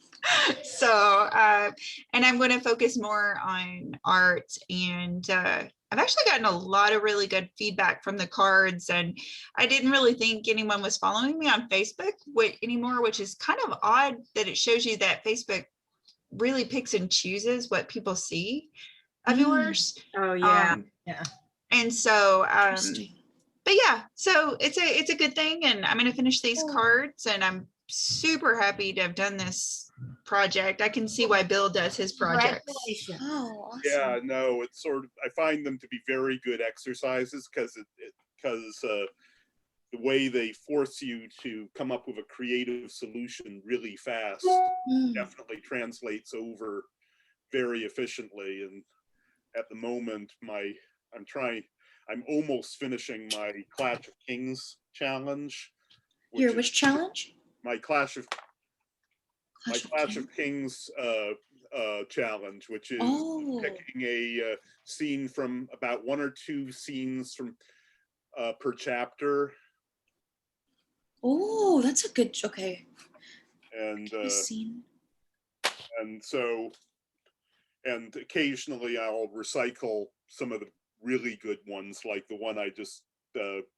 Speaker 6: So and I'm going to focus more on art, and I've actually gotten a lot of really good feedback from the cards, and I didn't really think anyone was following me on Facebook anymore, which is kind of odd that it shows you that Facebook really picks and chooses what people see of yours.
Speaker 4: Oh yeah.
Speaker 5: Yeah.
Speaker 6: And so
Speaker 7: Interesting.
Speaker 6: but yeah, so it's a good thing, and I'm going to finish these cards, and I'm super happy to have done this project. I can see why Bill does his projects.
Speaker 4: Congratulations.
Speaker 7: Oh, awesome.
Speaker 2: Yeah, no, it's sort of, I find them to be very good exercises because the way they force you to come up with a creative solution really fast definitely translates over very efficiently. And at the moment, I'm almost finishing my Clash of Kings challenge.
Speaker 7: Which challenge?
Speaker 2: My Clash of Kings challenge, which is picking a scene from about 1 or 2 scenes from per chapter.
Speaker 7: Oh, that's a good, okay.
Speaker 2: And
Speaker 7: Scene.
Speaker 2: and so, and occasionally I'll recycle some of the really good ones, like the one I just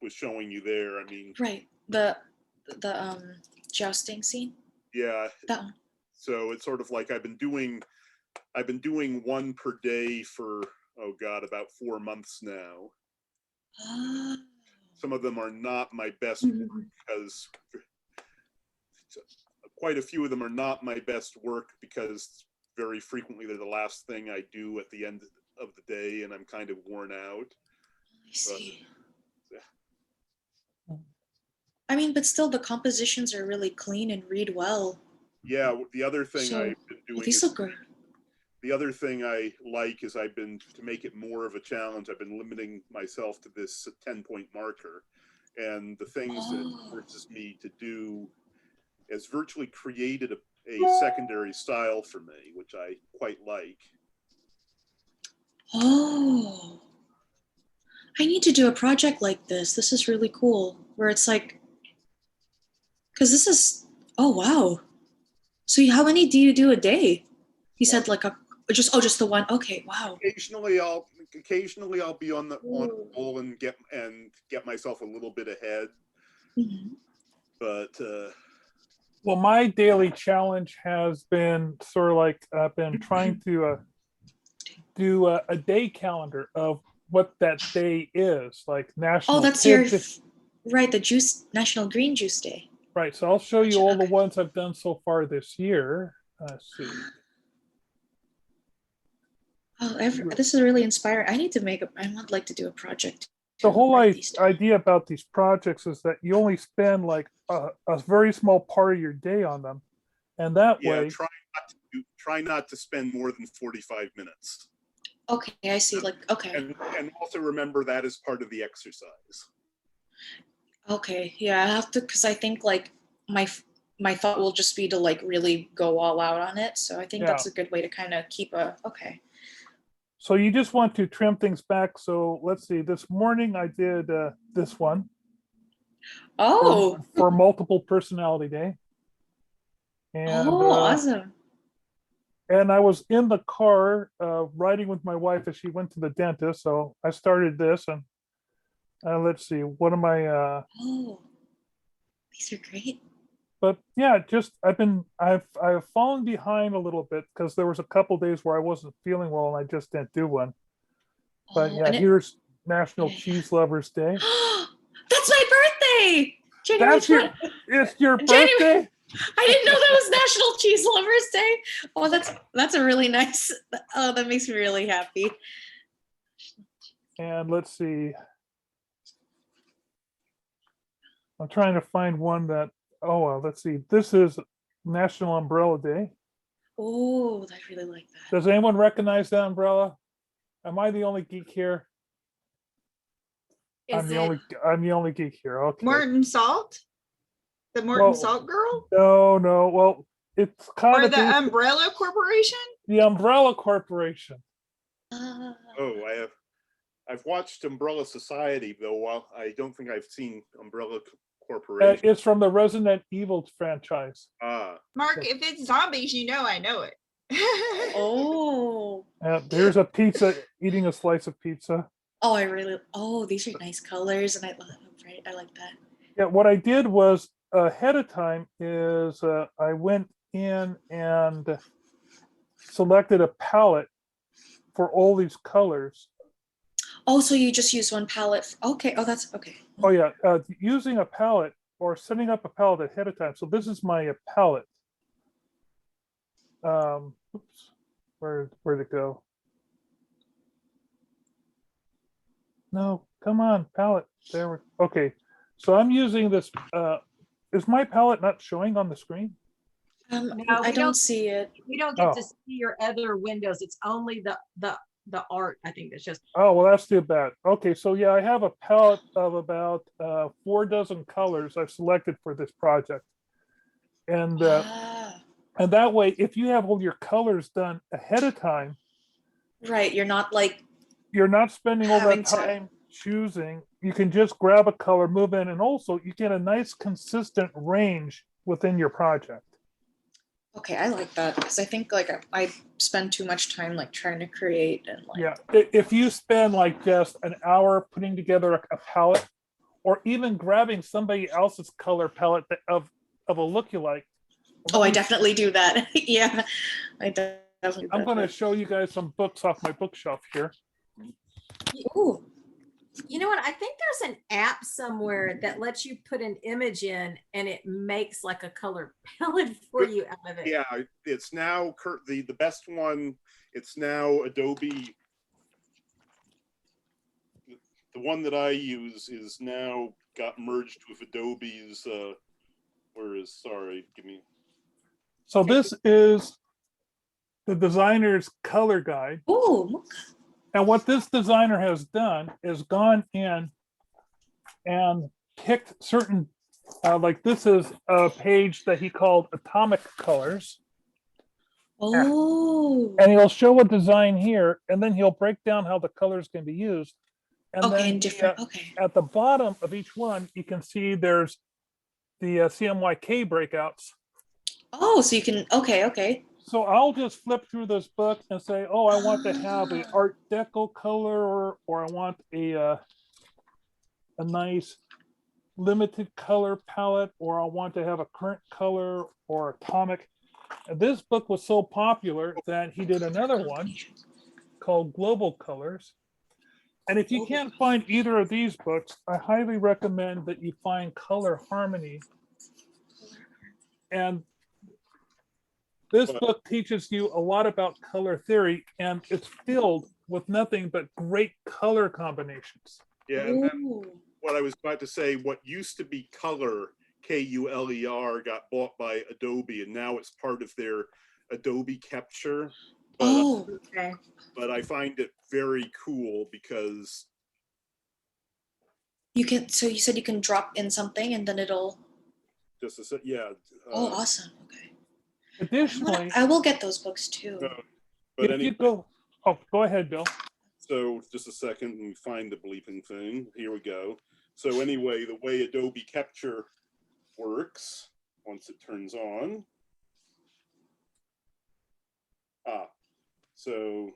Speaker 2: was showing you there. I mean,
Speaker 7: Right. The the jousting scene?
Speaker 2: Yeah.
Speaker 7: That one.
Speaker 2: So it's sort of like I've been doing one per day for, oh God, about 4 months now.
Speaker 7: Oh.
Speaker 2: Some of them are not my best work because quite a few of them are not my best work because very frequently they're the last thing I do at the end of the day and I'm kind of worn out.
Speaker 7: I see.
Speaker 2: Yeah.
Speaker 7: I mean, but still the compositions are really clean and read well.
Speaker 2: Yeah, the other thing
Speaker 7: So,
Speaker 2: I've been doing
Speaker 7: these
Speaker 2: is,
Speaker 7: look great.
Speaker 2: the other thing I like is I've been, to make it more of a challenge, I've been limiting myself to this 10-point marker. And the things that it forces me to do has virtually created a secondary style for me, which I quite like.
Speaker 7: Oh, I need to do a project like this. This is really cool. Where it's like, because this is, oh wow. So how many do you do a day? He said like just the one. Okay, wow.
Speaker 2: Occasionally I'll be on the roll and get myself a little bit ahead.
Speaker 7: Mm-hmm.
Speaker 2: But
Speaker 1: Well, my daily challenge has been sort of like I've been trying to do a day calendar of what that day is, like National.
Speaker 7: Oh, that's right. The National Green Juice Day.
Speaker 1: Right. So I'll show you all the
Speaker 7: Okay.
Speaker 1: ones I've done so far this year. Let's see.
Speaker 7: Oh, this is really inspiring. I need to I would like to do a project.
Speaker 1: The whole
Speaker 7: these
Speaker 1: idea about these projects is that you only spend like a very small part of your day on them. And that
Speaker 2: yeah,
Speaker 1: way.
Speaker 2: try not to spend more than 45 minutes.
Speaker 7: Okay, I see. Like, okay.
Speaker 2: And also remember that is part of the exercise.
Speaker 7: Okay, yeah, I have to, because I think like my thought will just be to like really go all out on it. So I think that's a good way to kind of keep okay.
Speaker 1: So you just want to trim things back. So let's see, this morning I did this one.
Speaker 7: Oh.
Speaker 1: For multiple personality day. And,
Speaker 7: awesome.
Speaker 1: And I was in the car riding with my wife as she went to the dentist. So I started this and let's see, what am I?
Speaker 7: Oh, these are great.
Speaker 1: But yeah, just I've fallen behind a little bit because there was a couple days where I wasn't feeling well and I just didn't do one. But yeah, here's National Cheese Lovers Day.
Speaker 7: That's my birthday. January 20th.
Speaker 1: It's your birthday?
Speaker 7: I didn't know that was National Cheese Lovers Day. Oh, that's a really nice. Oh, that makes me really happy.
Speaker 1: And let's see. I'm trying to find one that, oh, well, let's see. This is National Umbrella Day.
Speaker 7: Oh, I really like that.
Speaker 1: Does anyone recognize that umbrella? Am I the only geek here? I'm the only geek here. Okay.
Speaker 6: Morton Salt? The Morton Salt girl?
Speaker 1: No. Well, it's kind of
Speaker 6: the Umbrella Corporation?
Speaker 1: The Umbrella Corporation.
Speaker 2: I've watched Umbrella Society, though. I don't think I've seen Umbrella Corporation.
Speaker 1: It's from the Resident Evil franchise.
Speaker 6: Mark, if it's zombies, I know it.
Speaker 7: Oh.
Speaker 1: There's a pizza, eating a slice of pizza.
Speaker 7: Oh, these are nice colors, and I love them, right? I like that.
Speaker 1: Yeah, what I did was ahead of time is I went in and selected a palette for all these colors.
Speaker 7: Oh, so you just use one palette. Okay. Oh, that's okay.
Speaker 1: Oh yeah, using a palette or setting up a palette ahead of time. So this is my palette. Oops, where'd it go? No, come on, palette. There we okay. So I'm using this. Is my palette not showing on the screen?
Speaker 4: No,
Speaker 7: I don't see it.
Speaker 4: We don't get to see your other windows. It's only the art. I think that's just.
Speaker 1: Oh, well, that's too bad. Okay, so yeah, I have a palette of about 4 dozen colors I've selected for this project. And that way, if you have all your colors done ahead of time.
Speaker 7: Right, you're not
Speaker 1: spending all that time choosing. You can just grab a color, move in, and also you get a nice consistent range within your project.
Speaker 7: Okay, I like that because I think like I spend too much time like trying to create and like.
Speaker 1: Yeah, if you spend like just an hour putting together a palette, or even grabbing somebody else's color palette of a lookalike.
Speaker 7: Oh, I definitely do that. Yeah, I definitely do
Speaker 1: I'm going to
Speaker 7: that.
Speaker 1: show you guys some books off my bookshelf here.
Speaker 7: Ooh.
Speaker 4: You know what? I think there's an app somewhere that lets you put an image in and it makes like a color palette for you out of it.
Speaker 2: Yeah, it's now the best one. It's now Adobe. The one that I use is now got merged with Adobe's. Give me.
Speaker 1: So this is the designer's color guide.
Speaker 7: Ooh.
Speaker 1: And what this designer has done is gone in and picked certain, like this is a page that he called Atomic Colors.
Speaker 7: Oh.
Speaker 1: And he'll show a design here, and then he'll break down how the colors can be used. And
Speaker 7: Okay,
Speaker 1: then
Speaker 7: and different. Okay.
Speaker 1: at the bottom of each one, you can see there's the CMYK breakouts.
Speaker 7: Oh, so you can. Okay.
Speaker 1: So I'll just flip through this book and say, oh, I want to have an Art Deco color, or I want a nice limited color palette, or I want to have a current color or atomic. And this book was so popular that he did another one called Global Colors. And if you can't find either of these books, I highly recommend that you find Color Harmony. And this book teaches you a lot about color theory, and it's filled with nothing but great color combinations.
Speaker 2: Yeah, and then what I was about to say, what used to be Color, Kuler, got bought by Adobe, and now it's part of their Adobe Capture. But,
Speaker 4: Okay.
Speaker 2: but I find it very cool because
Speaker 7: You can. So you said you can drop in something and then it'll.
Speaker 2: yeah.
Speaker 7: Oh, awesome. Okay.
Speaker 1: Additionally,
Speaker 7: I will get those books too.
Speaker 2: But
Speaker 1: if you
Speaker 2: anyway,
Speaker 1: go ahead, Bill.
Speaker 2: so just a second, let me find the bleeping thing. Here we go. So anyway, the way Adobe Capture works, once it turns on. So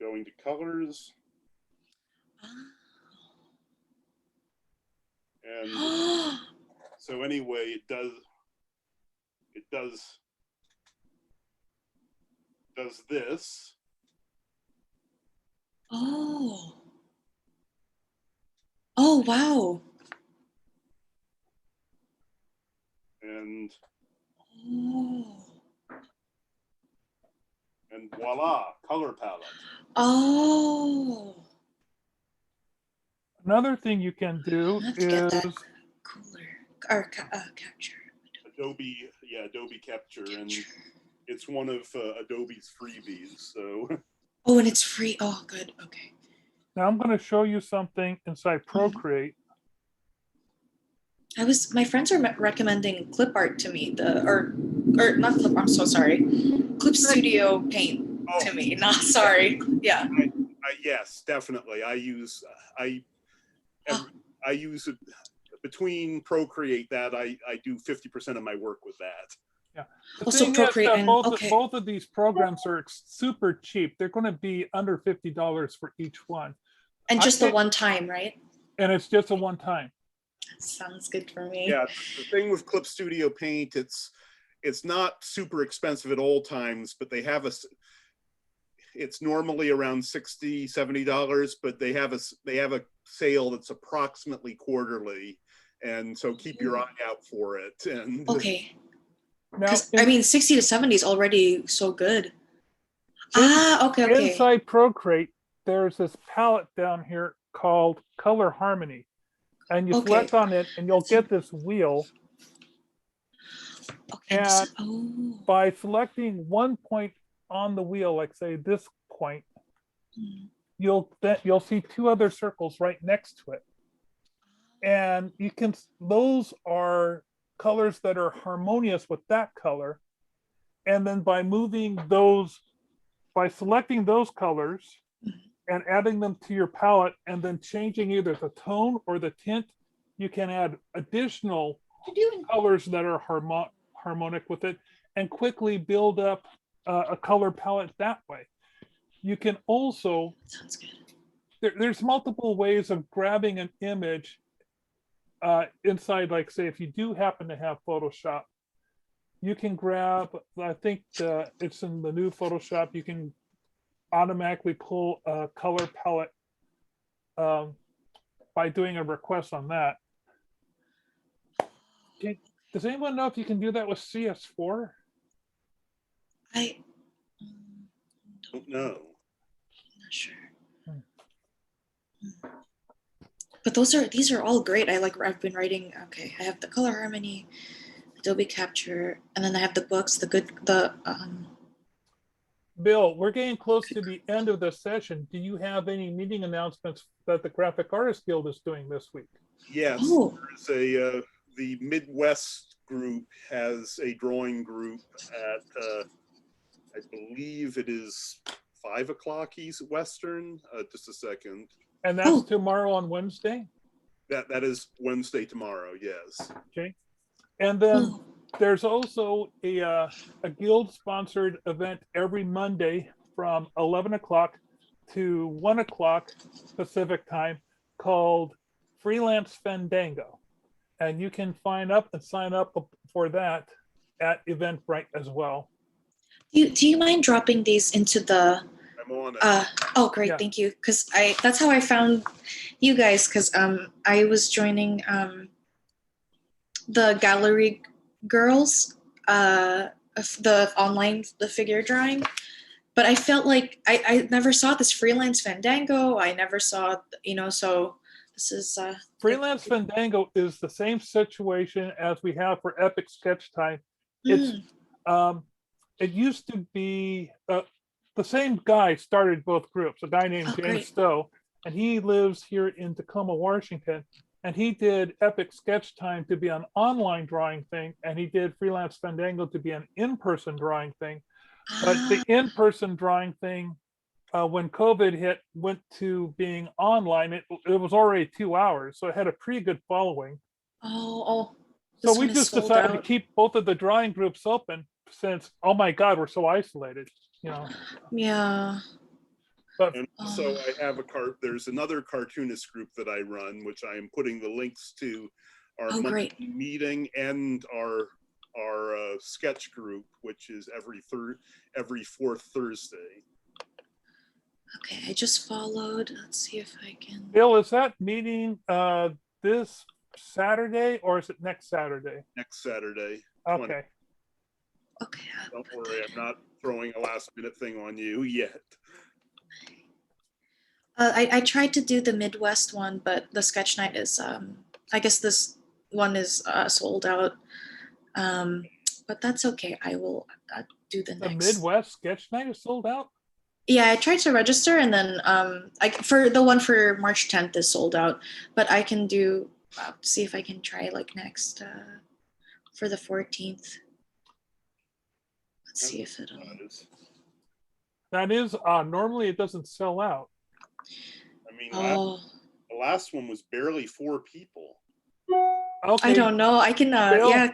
Speaker 2: going to colors. And so anyway, it does this.
Speaker 7: Oh. Oh, wow.
Speaker 2: And
Speaker 7: Oh.
Speaker 2: and voila, color palette.
Speaker 7: Oh.
Speaker 1: Another thing you can do
Speaker 7: Let's get that
Speaker 1: is
Speaker 7: cooler or capture.
Speaker 2: Adobe Capture, and it's one of Adobe's freebies. So.
Speaker 7: Oh, and it's free. Oh, good. Okay.
Speaker 1: now I'm going to show you something inside Procreate.
Speaker 7: My friends are recommending clip art to me, or not clip. I'm so sorry. Clip Studio Paint to me. Not sorry. Yeah.
Speaker 2: Yes, definitely. I use it between Procreate that I do 50% of my work with that.
Speaker 1: Yeah.
Speaker 7: Also Procreate and
Speaker 1: both of these programs are super cheap. They're going to be under $50 for each one.
Speaker 7: And just the one time, right?
Speaker 1: And it's just a one time.
Speaker 7: Sounds good for me.
Speaker 2: Yeah, the thing with Clip Studio Paint, it's not super expensive at all times, but they have it's normally around $60, $70, but they have a sale that's approximately quarterly, and so keep your eye out for it. And
Speaker 7: okay.
Speaker 1: Now,
Speaker 7: I mean, 60 to 70 is already so good. Okay.
Speaker 1: Inside Procreate, there's this palette down here called Color Harmony. And you select on it and you'll get this wheel.
Speaker 7: Okay.
Speaker 1: And by selecting one point on the wheel, like say this point, you'll see two other circles right next to it. And those are colors that are harmonious with that color. And then by selecting those colors and adding them to your palette and then changing either the tone or the tint, you can add additional colors that are harmonic with it and quickly build up a color palette that way. You can also there's multiple ways of grabbing an image inside, like say, if you do happen to have Photoshop, you can grab, I think it's in the new Photoshop, you can automatically pull a color palette by doing a request on that. Does anyone know if you can do that with CS4?
Speaker 7: I
Speaker 2: Don't know.
Speaker 7: I'm not sure. But these are all great. I've been writing. Okay, I have the color harmony, Adobe Capture, and then I have the books.
Speaker 1: Bill, we're getting close to the end of the session. Do you have any meeting announcements that the Graphic Artists Guild is doing this week?
Speaker 2: Yes,
Speaker 7: Oh.
Speaker 2: there's the Midwest group has a drawing group at, I believe it is 5 o'clock East Western. Just a second.
Speaker 1: And that's tomorrow on Wednesday?
Speaker 2: That is Wednesday tomorrow, yes.
Speaker 1: Okay. And then there's also a guild-sponsored event every Monday from 11 o'clock to 1 o'clock Pacific time called Freelance Fandango. And you can sign up for that at Eventbrite as well.
Speaker 7: Do you mind dropping these into the?
Speaker 2: I'm on it.
Speaker 7: Oh, great, thank you. Because that's how I found you guys. Because I was joining the Gallery Girls, the online figure drawing. But I felt like I never saw this Freelance Fandango. I never saw, so this is
Speaker 1: Freelance Fandango is the same situation as we have for Epic Sketch Time. It's it used to be the same guy started both groups, a guy named James Stowe, and he lives here in Tacoma, Washington. And he did Epic Sketch Time to be an online drawing thing, and he did Freelance Fandango to be an in-person drawing thing. But the in-person drawing thing, when COVID hit, went to being online. It was already 2 hours, so it had a pretty good following.
Speaker 7: So
Speaker 1: we just decided to keep both of the drawing groups open since, oh my God, we're so isolated,
Speaker 7: Yeah.
Speaker 1: But
Speaker 2: and also I have there's another cartoonist group that I run, which I am putting the links to our monthly meeting and our sketch group, which is every fourth Thursday.
Speaker 7: Okay, I just followed. Let's see if I can.
Speaker 1: Bill, is that meeting this Saturday or is it next Saturday?
Speaker 2: Next Saturday.
Speaker 1: Okay.
Speaker 7: Okay.
Speaker 2: Don't worry, I'm not throwing a last minute thing on you yet.
Speaker 7: I tried to do the Midwest one, but the sketch night is, I guess this one is sold out. But that's okay. I will do the next.
Speaker 1: The Midwest sketch night is sold out?
Speaker 7: Yeah, I tried to register and then for the one for March 10th is sold out, but I can do, see if I can try like next for the 14th. Let's see if it'll.
Speaker 1: That is, normally it doesn't sell out.
Speaker 2: I mean, the last one was barely 4 people.
Speaker 1: Okay.
Speaker 7: I don't know. I can,
Speaker 1: Bill,
Speaker 7: yeah.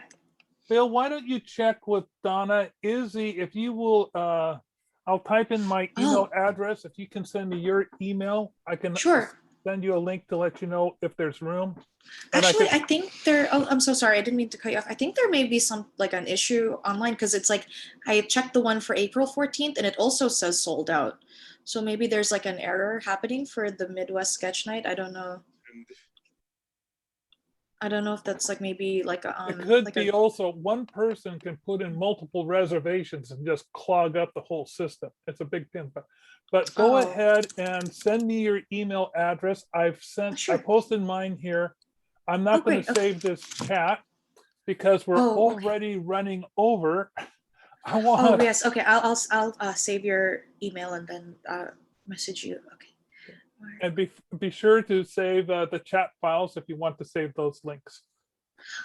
Speaker 1: Bill, why don't you check with Donna? Izzy, if you will, I'll type in my email address. If you can send me your email, I can send you a link to let you know if there's room. And
Speaker 7: actually, I think there, I'm so sorry. I didn't mean to cut you off. I think there may be like an issue online because it's like, I checked the one for April 14th and it also says sold out. So maybe there's like an error happening for the Midwest Sketch Night. I don't know. I don't know if that's like maybe like a.
Speaker 1: It could be also one person can put in multiple reservations and just clog up the whole system. It's a big pin. But go ahead and send me your email address. I posted mine here. I'm not going to save this chat because we're already running over.
Speaker 7: Yes. Okay. I'll save your email and then message you. Okay.
Speaker 1: And be sure to save the chat files if you want to save those links.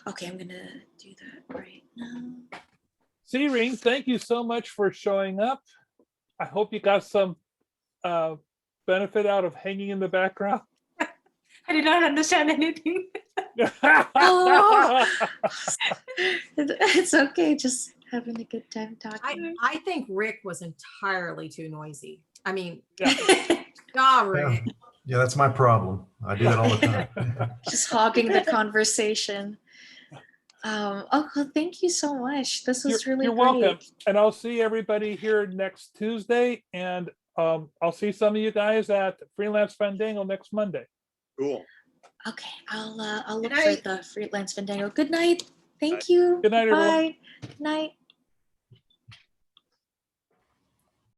Speaker 7: Okay, I'm gonna do that right now.
Speaker 1: C-Ring, thank you so much for showing up. I hope you got some benefit out of hanging in the background.
Speaker 3: I did not understand anything.
Speaker 7: It's okay, just having a good time talking.
Speaker 4: I think Rick was entirely too noisy. I mean, Rick.
Speaker 8: Yeah, that's my problem. I do that all the time.
Speaker 7: Just hogging the conversation. Oh, well, thank you so much. This was really
Speaker 1: You're
Speaker 7: great.
Speaker 1: welcome. And I'll see everybody here next Tuesday. And I'll see some of you guys at Freelance Fandango next Monday.
Speaker 2: Cool.
Speaker 7: Okay, I'll look
Speaker 5: Good
Speaker 7: for
Speaker 5: night.
Speaker 7: the freelance Fandango. Good night. Thank you.
Speaker 1: Good night, everyone.
Speaker 7: Bye. Good night.